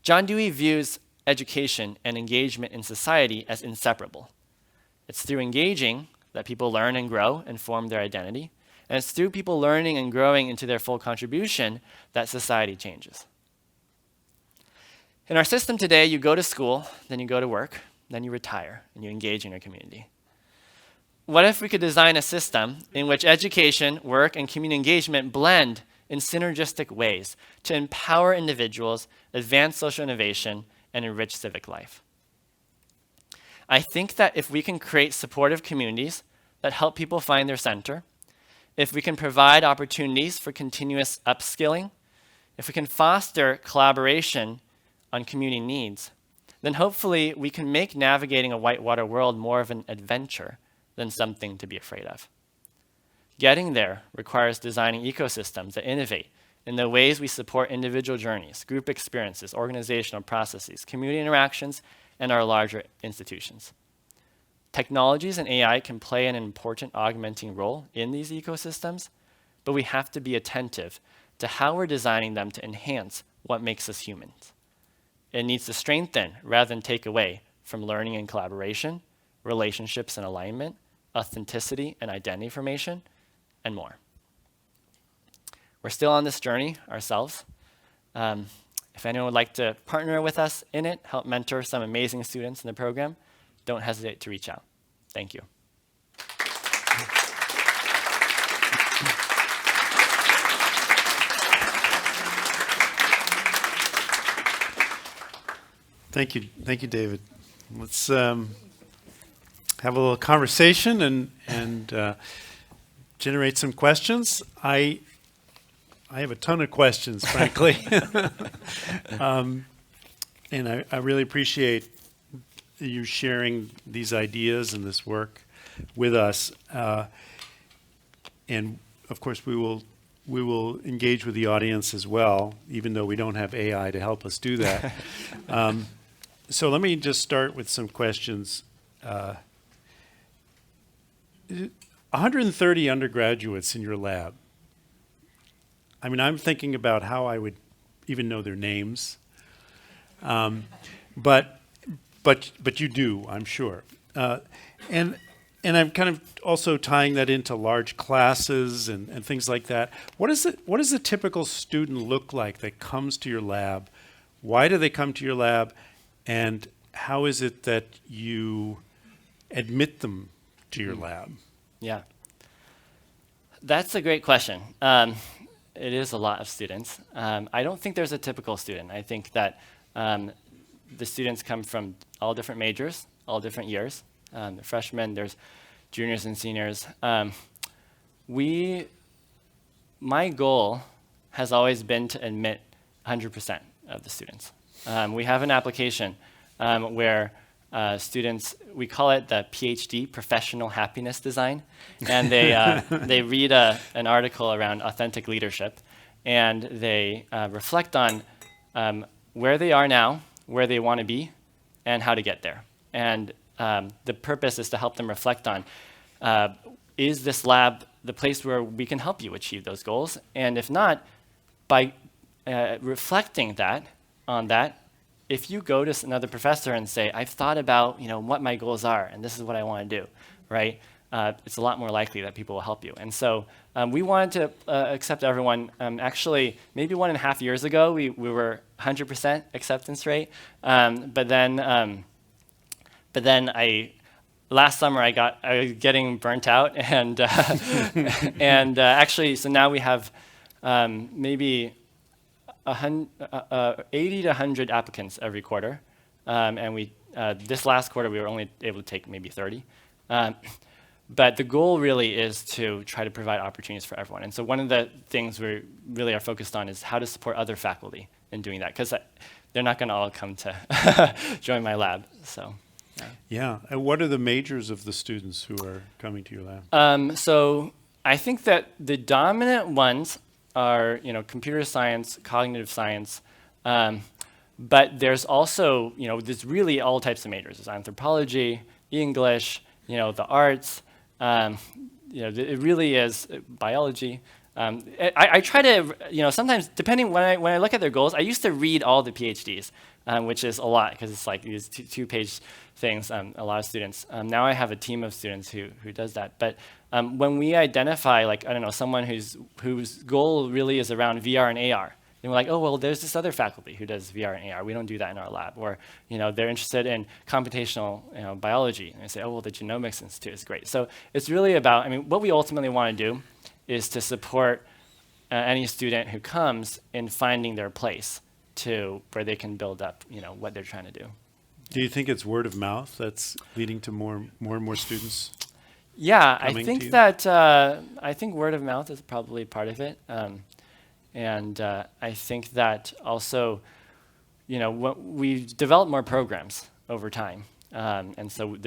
John Dewey views education and engagement in society as inseparable. It's through engaging that people learn and grow and form their identity, and it's through people learning and growing into their full contribution that society changes. In our system today, you go to school, then you go to work, then you retire, and you engage in your community. What if we could design a system in which education, work, and community engagement blend in synergistic ways to empower individuals, advance social innovation, and enrich civic life? I think that if we can create supportive communities that help people find their center, if we can provide opportunities for continuous upskilling, if we can foster collaboration on community needs, then hopefully we can make navigating a whitewater world more of an adventure than something to be afraid of. Getting there requires designing ecosystems that innovate in the ways we support individual journeys, group experiences, organizational processes, community interactions, and our larger institutions. Technologies and AI can play an important augmenting role in these ecosystems, but we have to be attentive to how we're designing them to enhance what makes us humans. It needs to strengthen rather than take away from learning and collaboration, relationships and alignment, authenticity and identity formation, and more. We're still on this journey ourselves. If anyone would like to partner with us in it, help mentor some amazing students in the program, don't hesitate to reach out. Thank you. Thank you, David. Let's have a little conversation and generate some questions. I have a ton of questions, frankly, and I really appreciate you sharing these ideas and this work with us. And of course, we will engage with the audience as well, even though we don't have AI to help us do that. So let me just start with some questions. 130 undergraduates in your lab. I mean, I'm thinking about how I would even know their names, but you do, I'm sure, and I'm kind of also tying that into large classes and things like that. What does a typical student look like that comes to your lab? Why do they come to your lab, and how is it that you admit them to your lab? Yeah, that's a great question. It is a lot of students. I don't think there's a typical student. I think that the students come from all different majors, all different years. The freshmen, there's juniors and seniors. My goal has always been to admit 100% of the students. We have an application where students, we call it the PhD, Professional Happiness Design, and they read an article around authentic leadership, and they reflect on where they are now, where they want to be and how to get there. And the purpose is to help them reflect on, is this lab the place where we can help you achieve those goals? And if not, by reflecting on that, if you go to another professor and say, I've thought about what my goals are, and this is what I want to do, right? It's a lot more likely that people will help you. And so we wanted to accept everyone. Actually, maybe 1.5 years ago, we were 100% acceptance rate. But then last summer I was getting burnt out, and actually, so now we have maybe 80 to 100 applicants every quarter, and this last quarter we were only able to take maybe 30. But the goal really is to try to provide opportunities for everyone. And so one of the things we really are focused on is how to support other faculty in doing that, because they're not going to all come to join my lab. So. Yeah. And what are the majors of the students who are coming to your lab? So I think that the dominant ones are, computer science, cognitive science, but there's also, there's really all types of majors. There's anthropology, English, the arts. It really is biology. I try to, sometimes depending when I look at their goals, I used to read all the PhDs, which is a lot because it's like these two-page things. A lot of students. Now I have a team of students who does that. But when we identify, like, I don't know, someone whose goal really is around VR and AR, then we're like, oh, well, there's this other faculty who does VR and AR. We don't do that in our lab. Or, they're interested in computational biology. And they say, oh, well, the Genomics Institute is great. So it's really about, what we ultimately want to do is to support any student who comes in finding their place to where they can build up, what they're trying to do. Do you think it's word of mouth that's leading to more and more students? Yeah, I think that I think word of mouth is probably part of it. And I think that also, we develop more programs over time, and so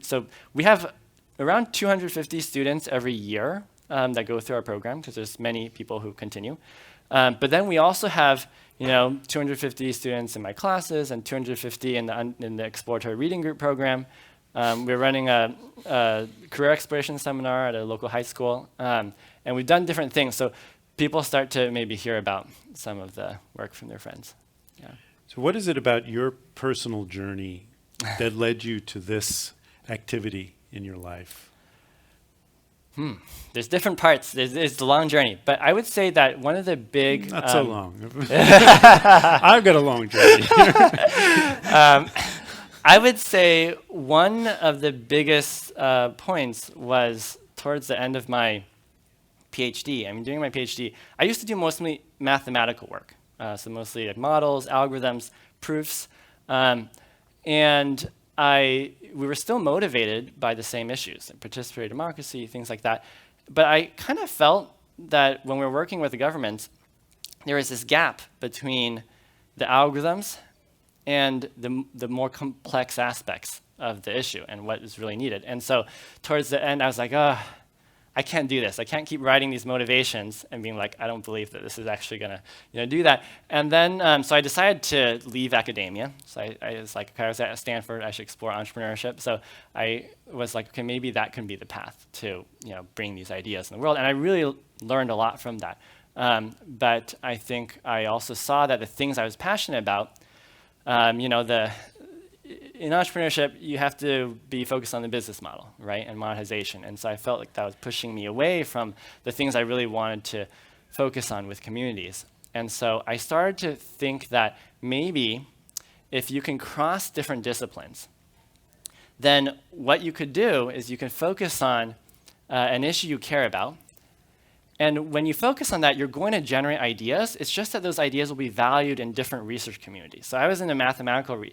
so we have around 250 students every year that go through our program because there's many people who continue. But then we also have 250 students in my classes and 250 in the exploratory reading group program. We're running a career exploration seminar at a local high school, and we've done different things. So people start to maybe hear about some of the work from their friends. Yeah. So what is it about your personal journey that led you to this activity in your life? There's different parts. It's a long journey. But I would say that one of the big... Not so long. I've got a long journey. I would say one of the biggest points was towards the end of my PhD. During my PhD, I used to do mostly mathematical work. So mostly like models, algorithms, proofs. And we were still motivated by the same issues, like participatory democracy, things like that. But I kind of felt that when we were working with the government, there was this gap between the algorithms and the more complex aspects of the issue and what is really needed. And so towards the end, I was like, I can't do this. I can't keep writing these motivations and being like, I don't believe that this is actually going to do that. And then, so I decided to leave academia. So I was like, okay, I was at Stanford. I should explore entrepreneurship. So I was like, okay, maybe that can be the path to bring these ideas in the world. And I really learned a lot from that. But I think I also saw that the things I was passionate about, in entrepreneurship, you have to be focused on the business model, right, and monetization. And so I felt like that was pushing me away from the things I really wanted to focus on with communities. And so I started to think that maybe if you can cross different disciplines, then what you could do is you can focus on an issue you care about. And when you focus on that, you're going to generate ideas. It's just that those ideas will be valued in different research communities. So I was in a mathematical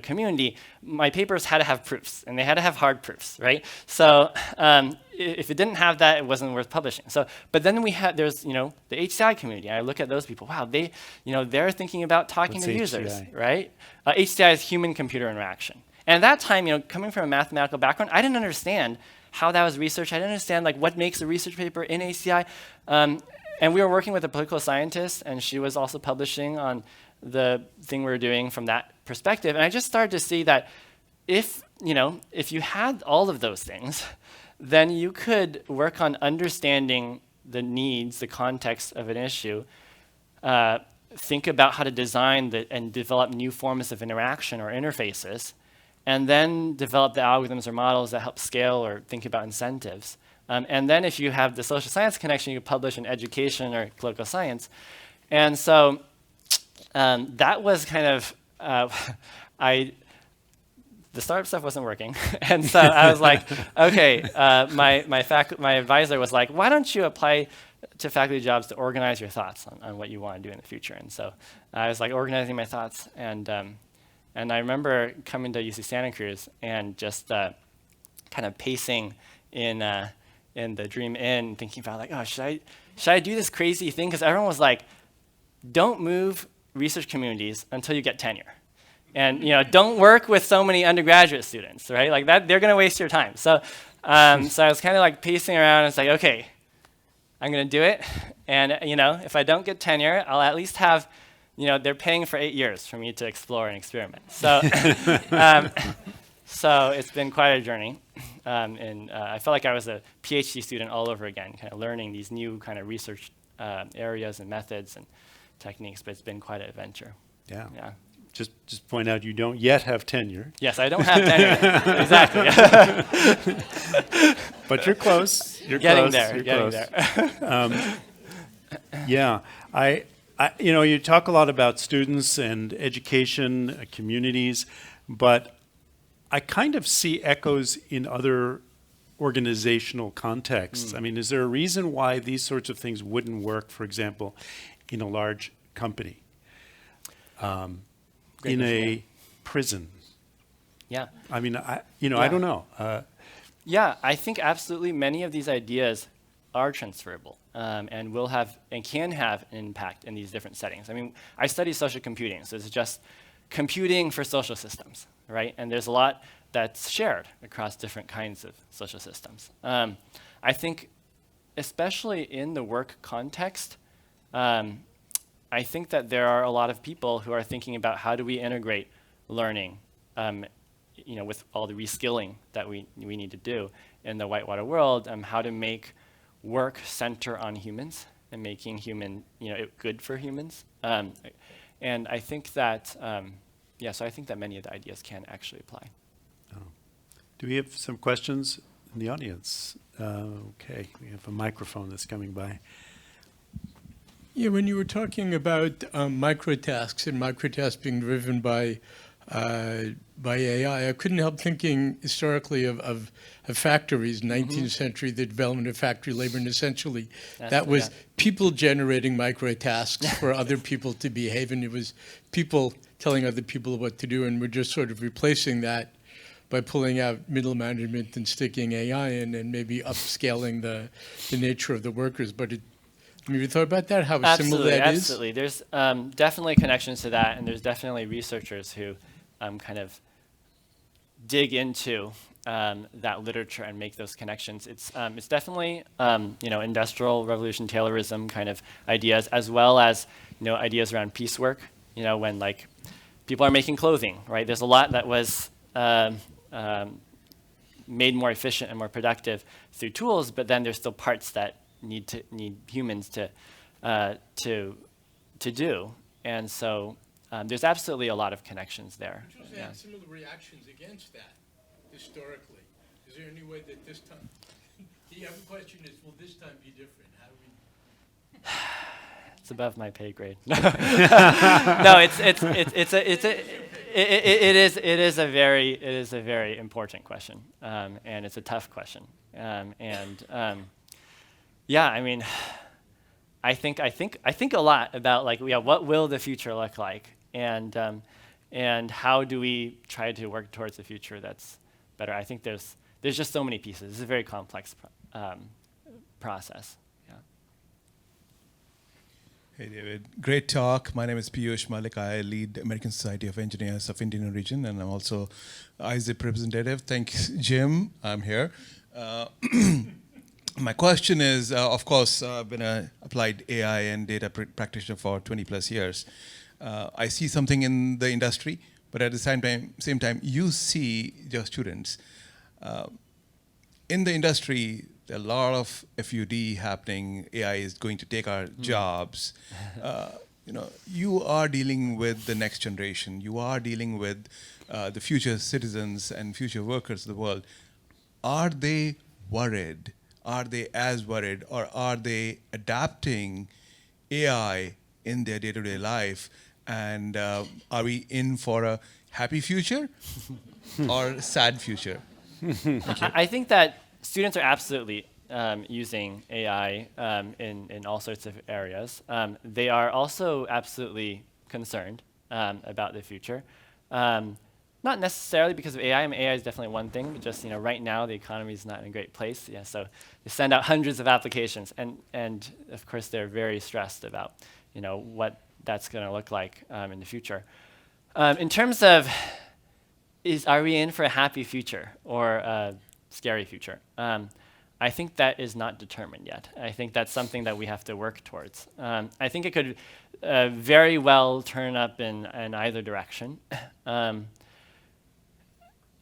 community. My papers had to have proofs, and they had to have hard proofs, right? So if it didn't have that, it wasn't worth publishing. So, but then there's the HCI community. I look at those people. Wow, they're thinking about talking to users, right? HCI is human-computer interaction. And at that time, coming from a mathematical background, I didn't understand how that was research. I didn't understand what makes a research paper in HCI. And we were working with a political scientist, and she was also publishing on the thing we were doing from that perspective. And I just started to see that if you had all of those things, then you could work on understanding the needs, the context of an issue, think about how to design and develop new forms of interaction or interfaces, and then develop the algorithms or models that help scale or think about incentives. And then if you have the social science connection, you publish in education or political science. And so that was kind of, the startup stuff wasn't working. And so I was like, okay, my advisor was like, why don't you apply to faculty jobs to organize your thoughts on what you want to do in the future? And so I was like organizing my thoughts, and I remember coming to UC Santa Cruz and just kind of pacing in the Dream Inn, thinking about like, oh, should I do this crazy thing? Because everyone was like, don't move research communities until you get tenure, and don't work with so many undergraduate students, right? Like that, they're going to waste your time. So, so I was kind of like pacing around, and it's like, okay, I'm going to do it, and if I don't get tenure, I'll at least have. They're paying for 8 years for me to explore and experiment. So, so it's been quite a journey. And I felt like I was a PhD student all over again, kind of learning these new kind of research areas and methods and techniques, but it's been quite an adventure. Yeah. Yeah. Just point out you don't yet have tenure. Yes, I don't have tenure. Exactly. But you're close. You're getting close. there. You're Getting close. there. Yeah, you talk a lot about students and education, communities, but I kind of see echoes in other organizational contexts. I mean, is there a reason why these sorts of things wouldn't work, for example, in a large company, in a prison? Yeah. I mean, I don't know. Yeah, I think absolutely many of these ideas are transferable and will have and can have an impact in these different settings. I mean, I study social computing, so it's just computing for social systems, right? And there's a lot that's shared across different kinds of social systems. I think, especially in the work context, I think that there are a lot of people who are thinking about how do we integrate learning, with all the reskilling that we need to do in the whitewater world, how to make work center on humans and making it good for humans. And I think that, so I think that many of the ideas can actually apply. Oh. Do we have some questions in the audience? Okay, we have a microphone that's coming by. Yeah, when you were talking about microtasks and microtasks being driven by AI, I couldn't help thinking historically of factories, 19th century, the development of factory labor, and essentially that was people generating microtasks for other people to behave, and it was people telling other people what to do, and we're just sort of replacing that by pulling out middle management and sticking AI in and maybe upscaling the nature of the workers. But have you thought about that, how similar that is? Absolutely. There's definitely connections to that, and there's definitely researchers who kind of dig into that literature and make those connections. It's definitely industrial revolution, Taylorism kind of ideas, as well as ideas around piecework. When like people are making clothing, right? There's a lot that was made more efficient and more productive through tools, but then there's still parts that need humans to do, and so there's absolutely a lot of connections there. Which was had similar reactions against that historically. Is there any way that this time? The other question is, will this time be different? How do we? It's above my pay grade. No, it is a very important question, and it's a tough question, yeah, I mean, I think a lot about what will the future look like, and how do we try to work towards a future that's better. I think there's just so many pieces. It's a very complex process. Yeah. Hey David, great talk. My name is Piyush Malik. I lead American Society of Engineers of Indian Region, and I'm also ISIP representative. Thanks, Jim. I'm here. My question is, of course, I've been an applied AI and data practitioner for 20 plus years. I see something in the industry but at the same time, you see your students. In the industry, there are a lot of FUD happening. AI is going to take our jobs. You are dealing with the next generation. You are dealing with the future citizens and future workers of the world. Are they worried? Are they as worried, or are they adapting AI in their day-to-day life? And are we in for a happy future or sad future? I think that students are absolutely using AI in all sorts of areas. They are also absolutely concerned about the future. Not necessarily because of AI. I mean, AI is definitely one thing, but just right now the economy is not in a great place. Yeah, so they send out hundreds of applications, and of course they're very stressed about what that's going to look like in the future. In terms of are we in for a happy future or a scary future? I think that is not determined yet. I think that's something that we have to work towards. I think it could very well turn up in either direction.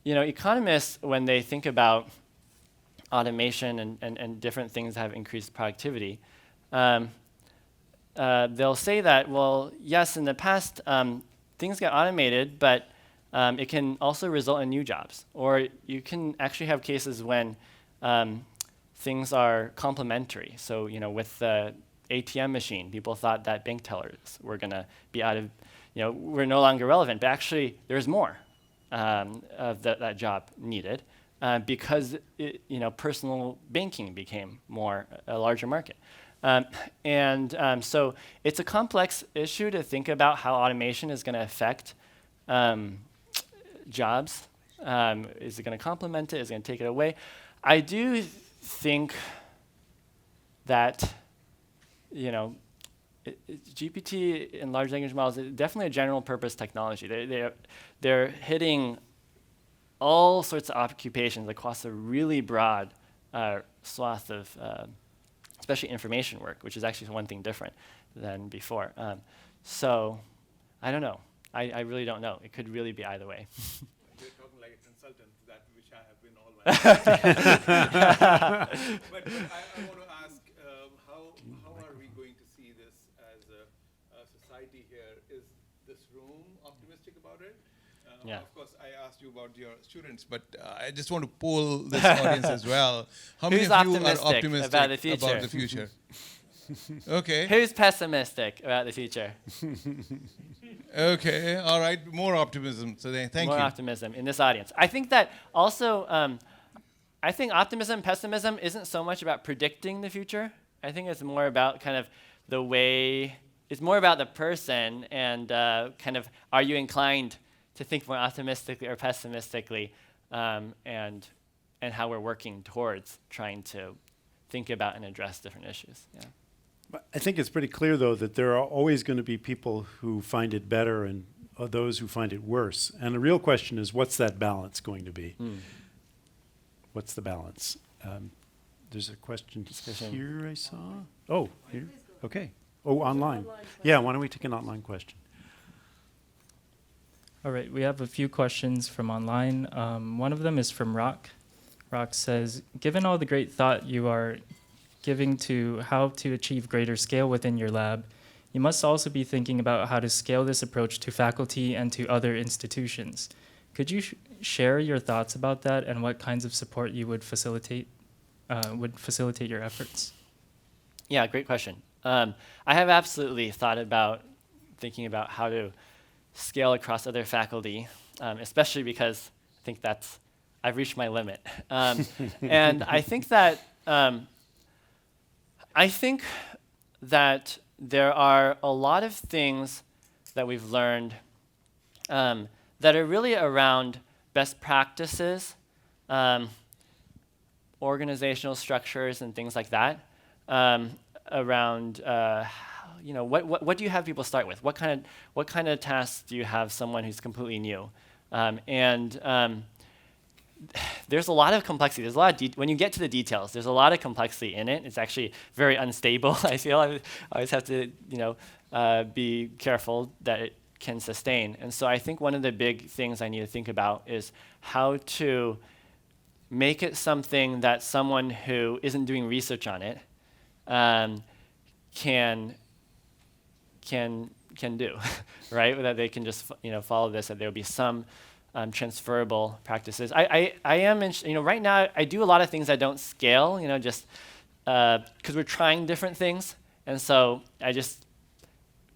Economists, when they think about automation and different things that have increased productivity, they'll say that, well, yes, in the past, things get automated, but it can also result in new jobs. Or you can actually have cases when things are complementary. So, with the ATM machine, people thought that bank tellers were going to be were no longer relevant, but actually there's more of that job needed because personal banking became a larger market. So it's a complex issue to think about how automation is going to affect jobs. Is it going to complement it? Is it going to take it away? I do think that GPT and large language models is definitely a general purpose technology. They're hitting all sorts of occupations across a really broad swath of especially information work, which is actually one thing different than before. So I don't know. I really don't know. It could really be either way. You're talking like a consultant, that which I have been all my life. But I want to ask, how are we going to see this as a society here? Is this room optimistic about it? Yeah. Of course, I asked you about your students, but I just want to poll this audience as well. How many Who's of you are optimistic optimistic about the future? Okay. Who's pessimistic about the future? Okay. All right. More optimism. So thank More you. optimism in this audience. I think that also, I think optimism, pessimism isn't so much about predicting the future. I think it's more about kind of the way, it's more about the person and kind of are you inclined to think more optimistically or pessimistically and how we're working towards trying to think about and address different issues. Yeah. But I think it's pretty clear, though, that there are always going to be people who find it better and those who find it worse. And the real question is, what's that balance going to be? What's the balance? There's a question here I saw. Oh, here. Okay. Oh, online. Yeah, why don't we take an online question? All right, we have a few questions from online. One of them is from Rock. Rock says, given all the great thought you are giving to how to achieve greater scale within your lab, you must also be thinking about how to scale this approach to faculty and to other institutions. Could you share your thoughts about that and what kinds of support you would facilitate your efforts? Yeah, great question. I have absolutely thought about thinking about how to scale across other faculty, especially because I think I've reached my limit. And I think that there are a lot of things that we've learned that are really around best practices, organizational structures and things like that, around what do you have people start with? What kind of tasks do you have someone who's completely new? There's a lot of complexity. There's a lot of when you get to the details, there's a lot of complexity in it. It's actually very unstable. I feel I always have to be careful that it can sustain. And so I think one of the big things I need to think about is how to make it something that someone who isn't doing research on it can do, right? That they can just follow this, that there will be some transferable practices. I am, right now I do a lot of things that don't scale, just because we're trying different things, and so I just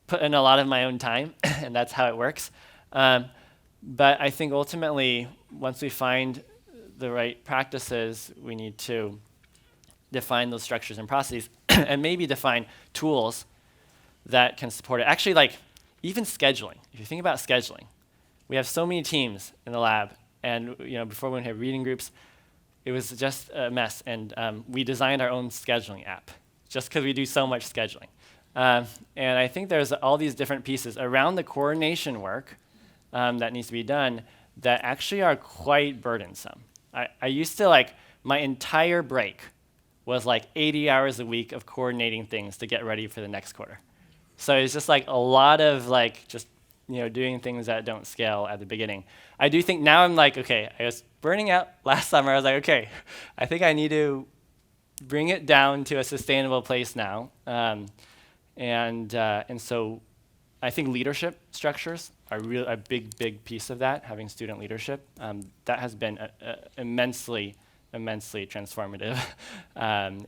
put in a lot of my own time, and that's how it works. But I think ultimately, once we find the right practices, we need to define those structures and processes, and maybe define tools that can support it. Actually, like even scheduling. If you think about scheduling, we have so many teams in the lab, and before we had reading groups, it was just a mess. And we designed our own scheduling app just because we do so much scheduling. And I think there's all these different pieces around the coordination work that needs to be done that actually are quite burdensome. I used to my entire break was 80 hours a week of coordinating things to get ready for the next quarter. So it's just a lot of just doing things that don't scale at the beginning. I do think now I'm okay, I was burning out last summer. I was okay, I think I need to bring it down to a sustainable place now. And so I think leadership structures are a big piece of that, having student leadership. That has been immensely transformative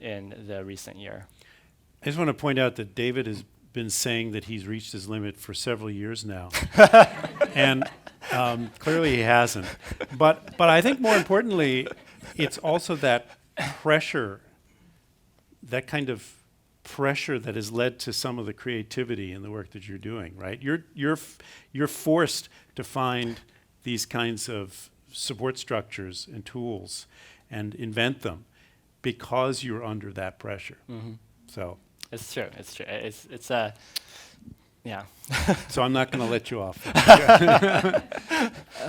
in the recent year. I just want to point out that David has been saying that he's reached his limit for several years now. And clearly he hasn't. But I think more importantly, it's also that pressure, that kind of pressure that has led to some of the creativity in the work that you're doing, right? You're forced to find these kinds of support structures and tools and invent them because you're under that pressure. Mm-hmm. So it's true. It's yeah. So I'm not going to let you off.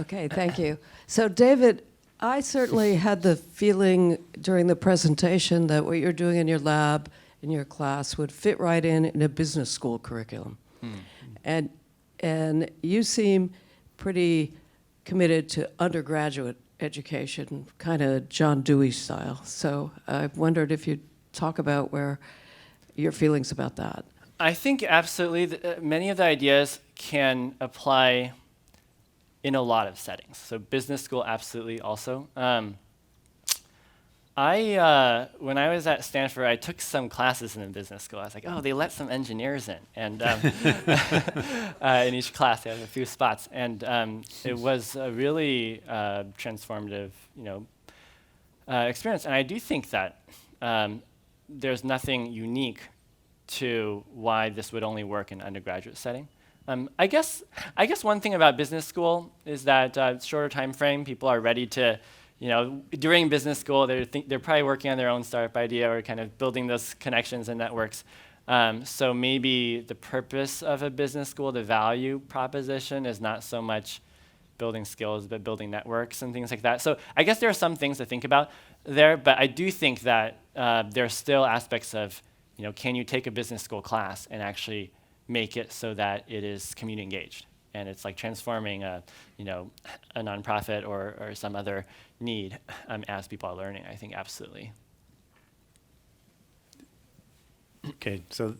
Okay, thank you. So David, I certainly had the feeling during the presentation that what you're doing in your lab, in your class, would fit right in a business school curriculum. Mm. And you seem pretty committed to undergraduate education, kind of John Dewey style. So I wondered if you'd talk about your feelings about that. I think absolutely many of the ideas can apply in a lot of settings. So business school, absolutely also. When I was at Stanford, I took some classes in the business school. I was oh, they let some engineers in, and in each class they had a few spots, and it was a really transformative, experience. And I do think that there's nothing unique to why this would only work in undergraduate setting. I guess one thing about business school is that shorter time frame, people are ready to, during business school, they're probably working on their own startup idea or kind of building those connections and networks. So maybe the purpose of a business school, the value proposition, is not so much building skills, but building networks and things like that. So I guess there are some things to think about there, but I do think that there are still aspects of, can you take a business school class and actually make it so that it is community engaged, and it's transforming a nonprofit or some other need as people are learning. I think absolutely. Okay, so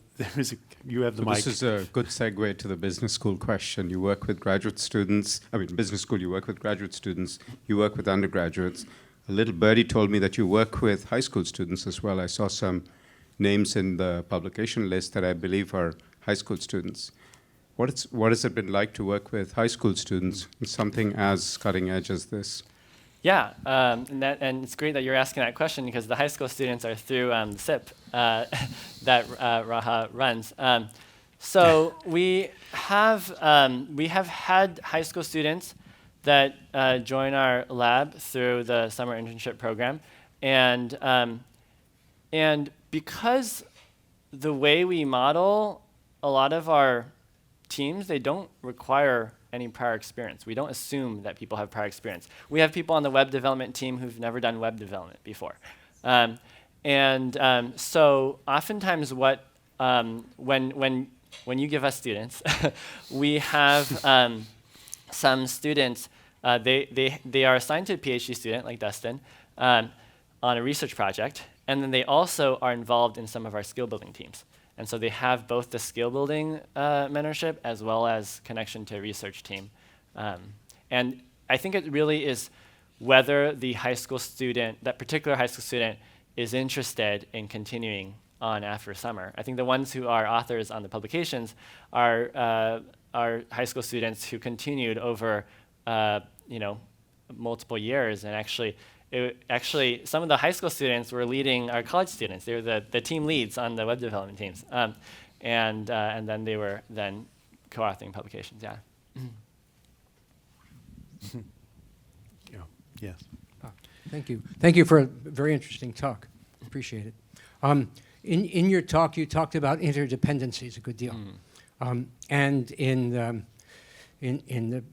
you have the mic. This is a good segue to the business school question. You work with graduate students. Business school, you work with graduate students. You work with undergraduates. A little birdie told me that you work with high school students as well. I saw some names in the publication list that I believe are high school students. What has it been like to work with high school students in something as cutting edge as this? Yeah, and it's great that you're asking that question, because the high school students are through the SIP that Raha runs. So we have had high school students that join our lab through the summer internship program, and because the way we model a lot of our teams, they don't require any prior experience. We don't assume that people have prior experience. We have people on the web development team who've never done web development before. So oftentimes when when you give us students, we have some students, they are assigned to a PhD student like Dustin on a research project, and then they also are involved in some of our skill building teams. And so they have both the skill building mentorship as well as connection to a research team. And I think it really is whether the high school student, that particular high school student, is interested in continuing on after summer. I think the ones who are authors on the publications are high school students who continued over multiple years, and actually some of the high school students were leading our college students. They were the team leads on the web development teams, and then they were then co-authoring publications. Yeah. Yeah. Yes. Thank you. Thank you for a very interesting talk. Appreciate it. In your talk, you talked about interdependencies a good deal. And in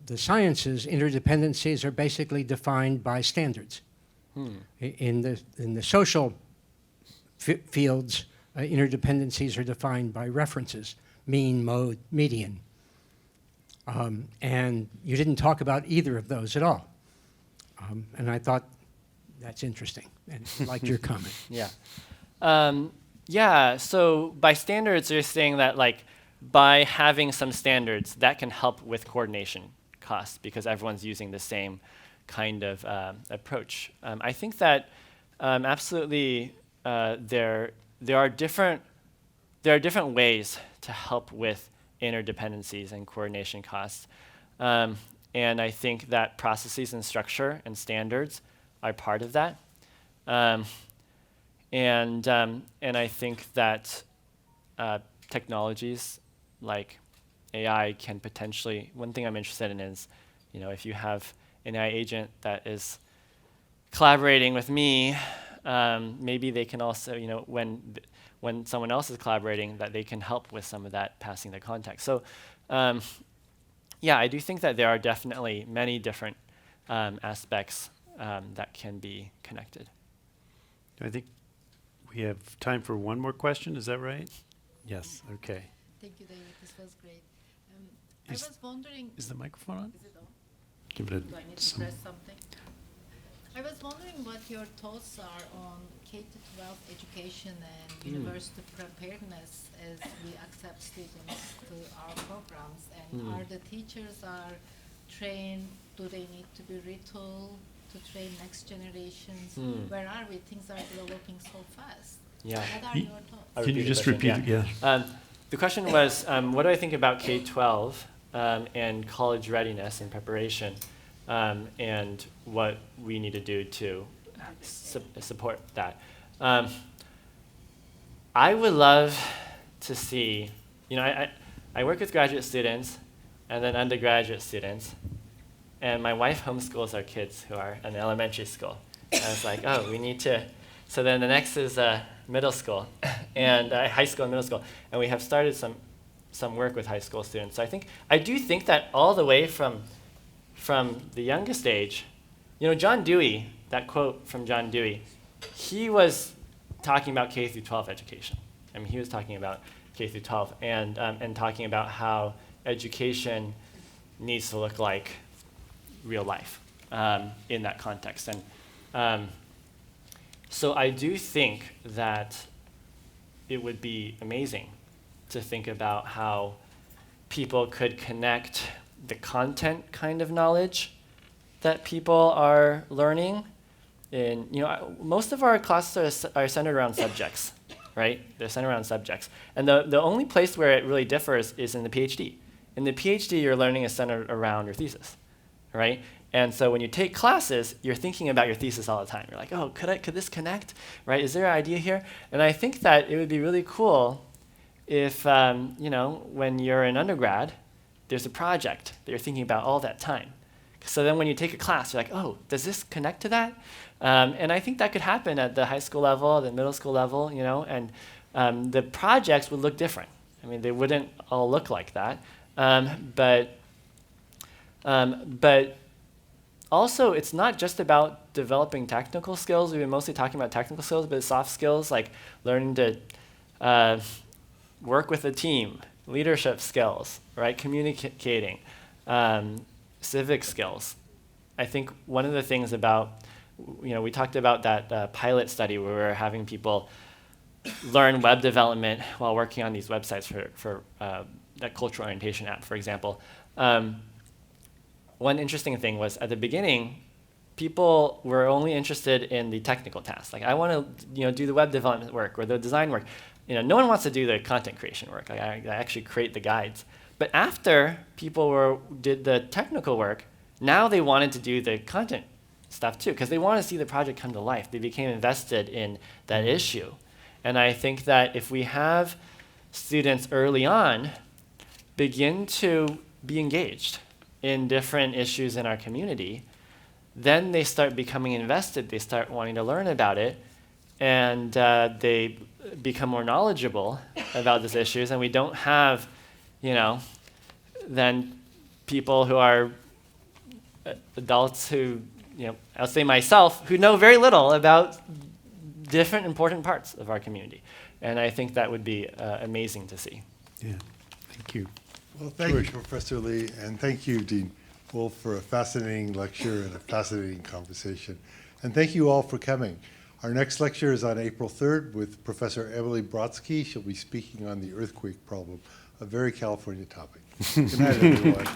the sciences, interdependencies are basically defined by standards. In the social fields, interdependencies are defined by references, mean, mode, median. And you didn't talk about either of those at all. And I thought that's interesting, and liked your comment. Yeah. Yeah, so by standards, you're saying that like by having some standards, that can help with coordination costs because everyone's using the same kind of approach. I think that absolutely there are different ways to help with interdependencies and coordination costs. And I think that processes and structure and standards are part of that. And I think that technologies like AI can potentially, one thing I'm interested in is, if you have an AI agent that is collaborating with me, maybe they can also, when someone else is collaborating, that they can help with some of that passing the context. So yeah, I do think that there are definitely many different aspects that can be connected. I think we have time for one more question. Is that right? Yes. Okay. Thank you, David. This was great. I was wondering. Is the microphone on? Is it on? Give it Do I need to press something? I was wondering what your thoughts are on K-12 education and university preparedness as we accept students to our programs, and are the teachers trained? Do they need to be retooled to train next generations? Where are we? Things are developing so fast. Yeah. What are your thoughts? Can you just repeat it? Yeah. The question was, what do I think about K-12 and college readiness and preparation, and what we need to do to support that? I would love to see, I work with graduate students and then undergraduate students, and my wife homeschools our kids who are in elementary school. And I was like, oh, we need to, so then the next is middle school, and high school and middle school. And we have started some work with high school students. So I do think that all the way from the youngest age, John Dewey, that quote from John Dewey, he was talking about K through 12 education. I mean, he was talking about K through 12 and talking about how education needs to look like real life in that context. And so I do think that it would be amazing to think about how people could connect the content kind of knowledge that people are learning. Most of our classes are centered around subjects, right? They're centered around subjects. And the only place where it really differs is in the PhD. In the PhD, your learning is centered around your thesis, right? And so when you take classes, you're thinking about your thesis all the time. You're like, oh, could this connect, right? Is there an idea here? And I think that it would be really cool if, when you're an undergrad, there's a project that you're thinking about all that time. So then when you take a class, you're like, oh, does this connect to that? And I think that could happen at the high school level, the middle school level, and the projects would look different. I mean, they wouldn't all look like that. But also, it's not just about developing technical skills. We've been mostly talking about technical skills, but soft skills like learning to work with a team leadership skills, right? Communicating, civic skills. I think one of the things about, we talked about that pilot study where we were having people learn web development while working on these websites for that cultural orientation app, for example. One interesting thing was at the beginning, people were only interested in the technical tasks. Like, I want to do the web development work or the design work. No one wants to do the content creation work. I actually create the guides. But after people did the technical work, now they wanted to do the content stuff too, because they want to see the project come to life. They became invested in that issue. And I think that if we have students early on begin to be engaged in different issues in our community, then they start becoming invested. They start wanting to learn about it, and they become more knowledgeable about these issues. And we don't have, then people who are adults who, I'll say myself, who know very little about different important parts of our community. And I think that would be amazing to see. Yeah, thank you. Well, thank you, Professor Lee, and thank you, Dean Wolf, for a fascinating lecture and a fascinating conversation. And thank you all for coming. Our next lecture is on April 3rd with Professor Emily Brodsky. She'll be speaking on the earthquake problem, a very California topic. Good night, everyone.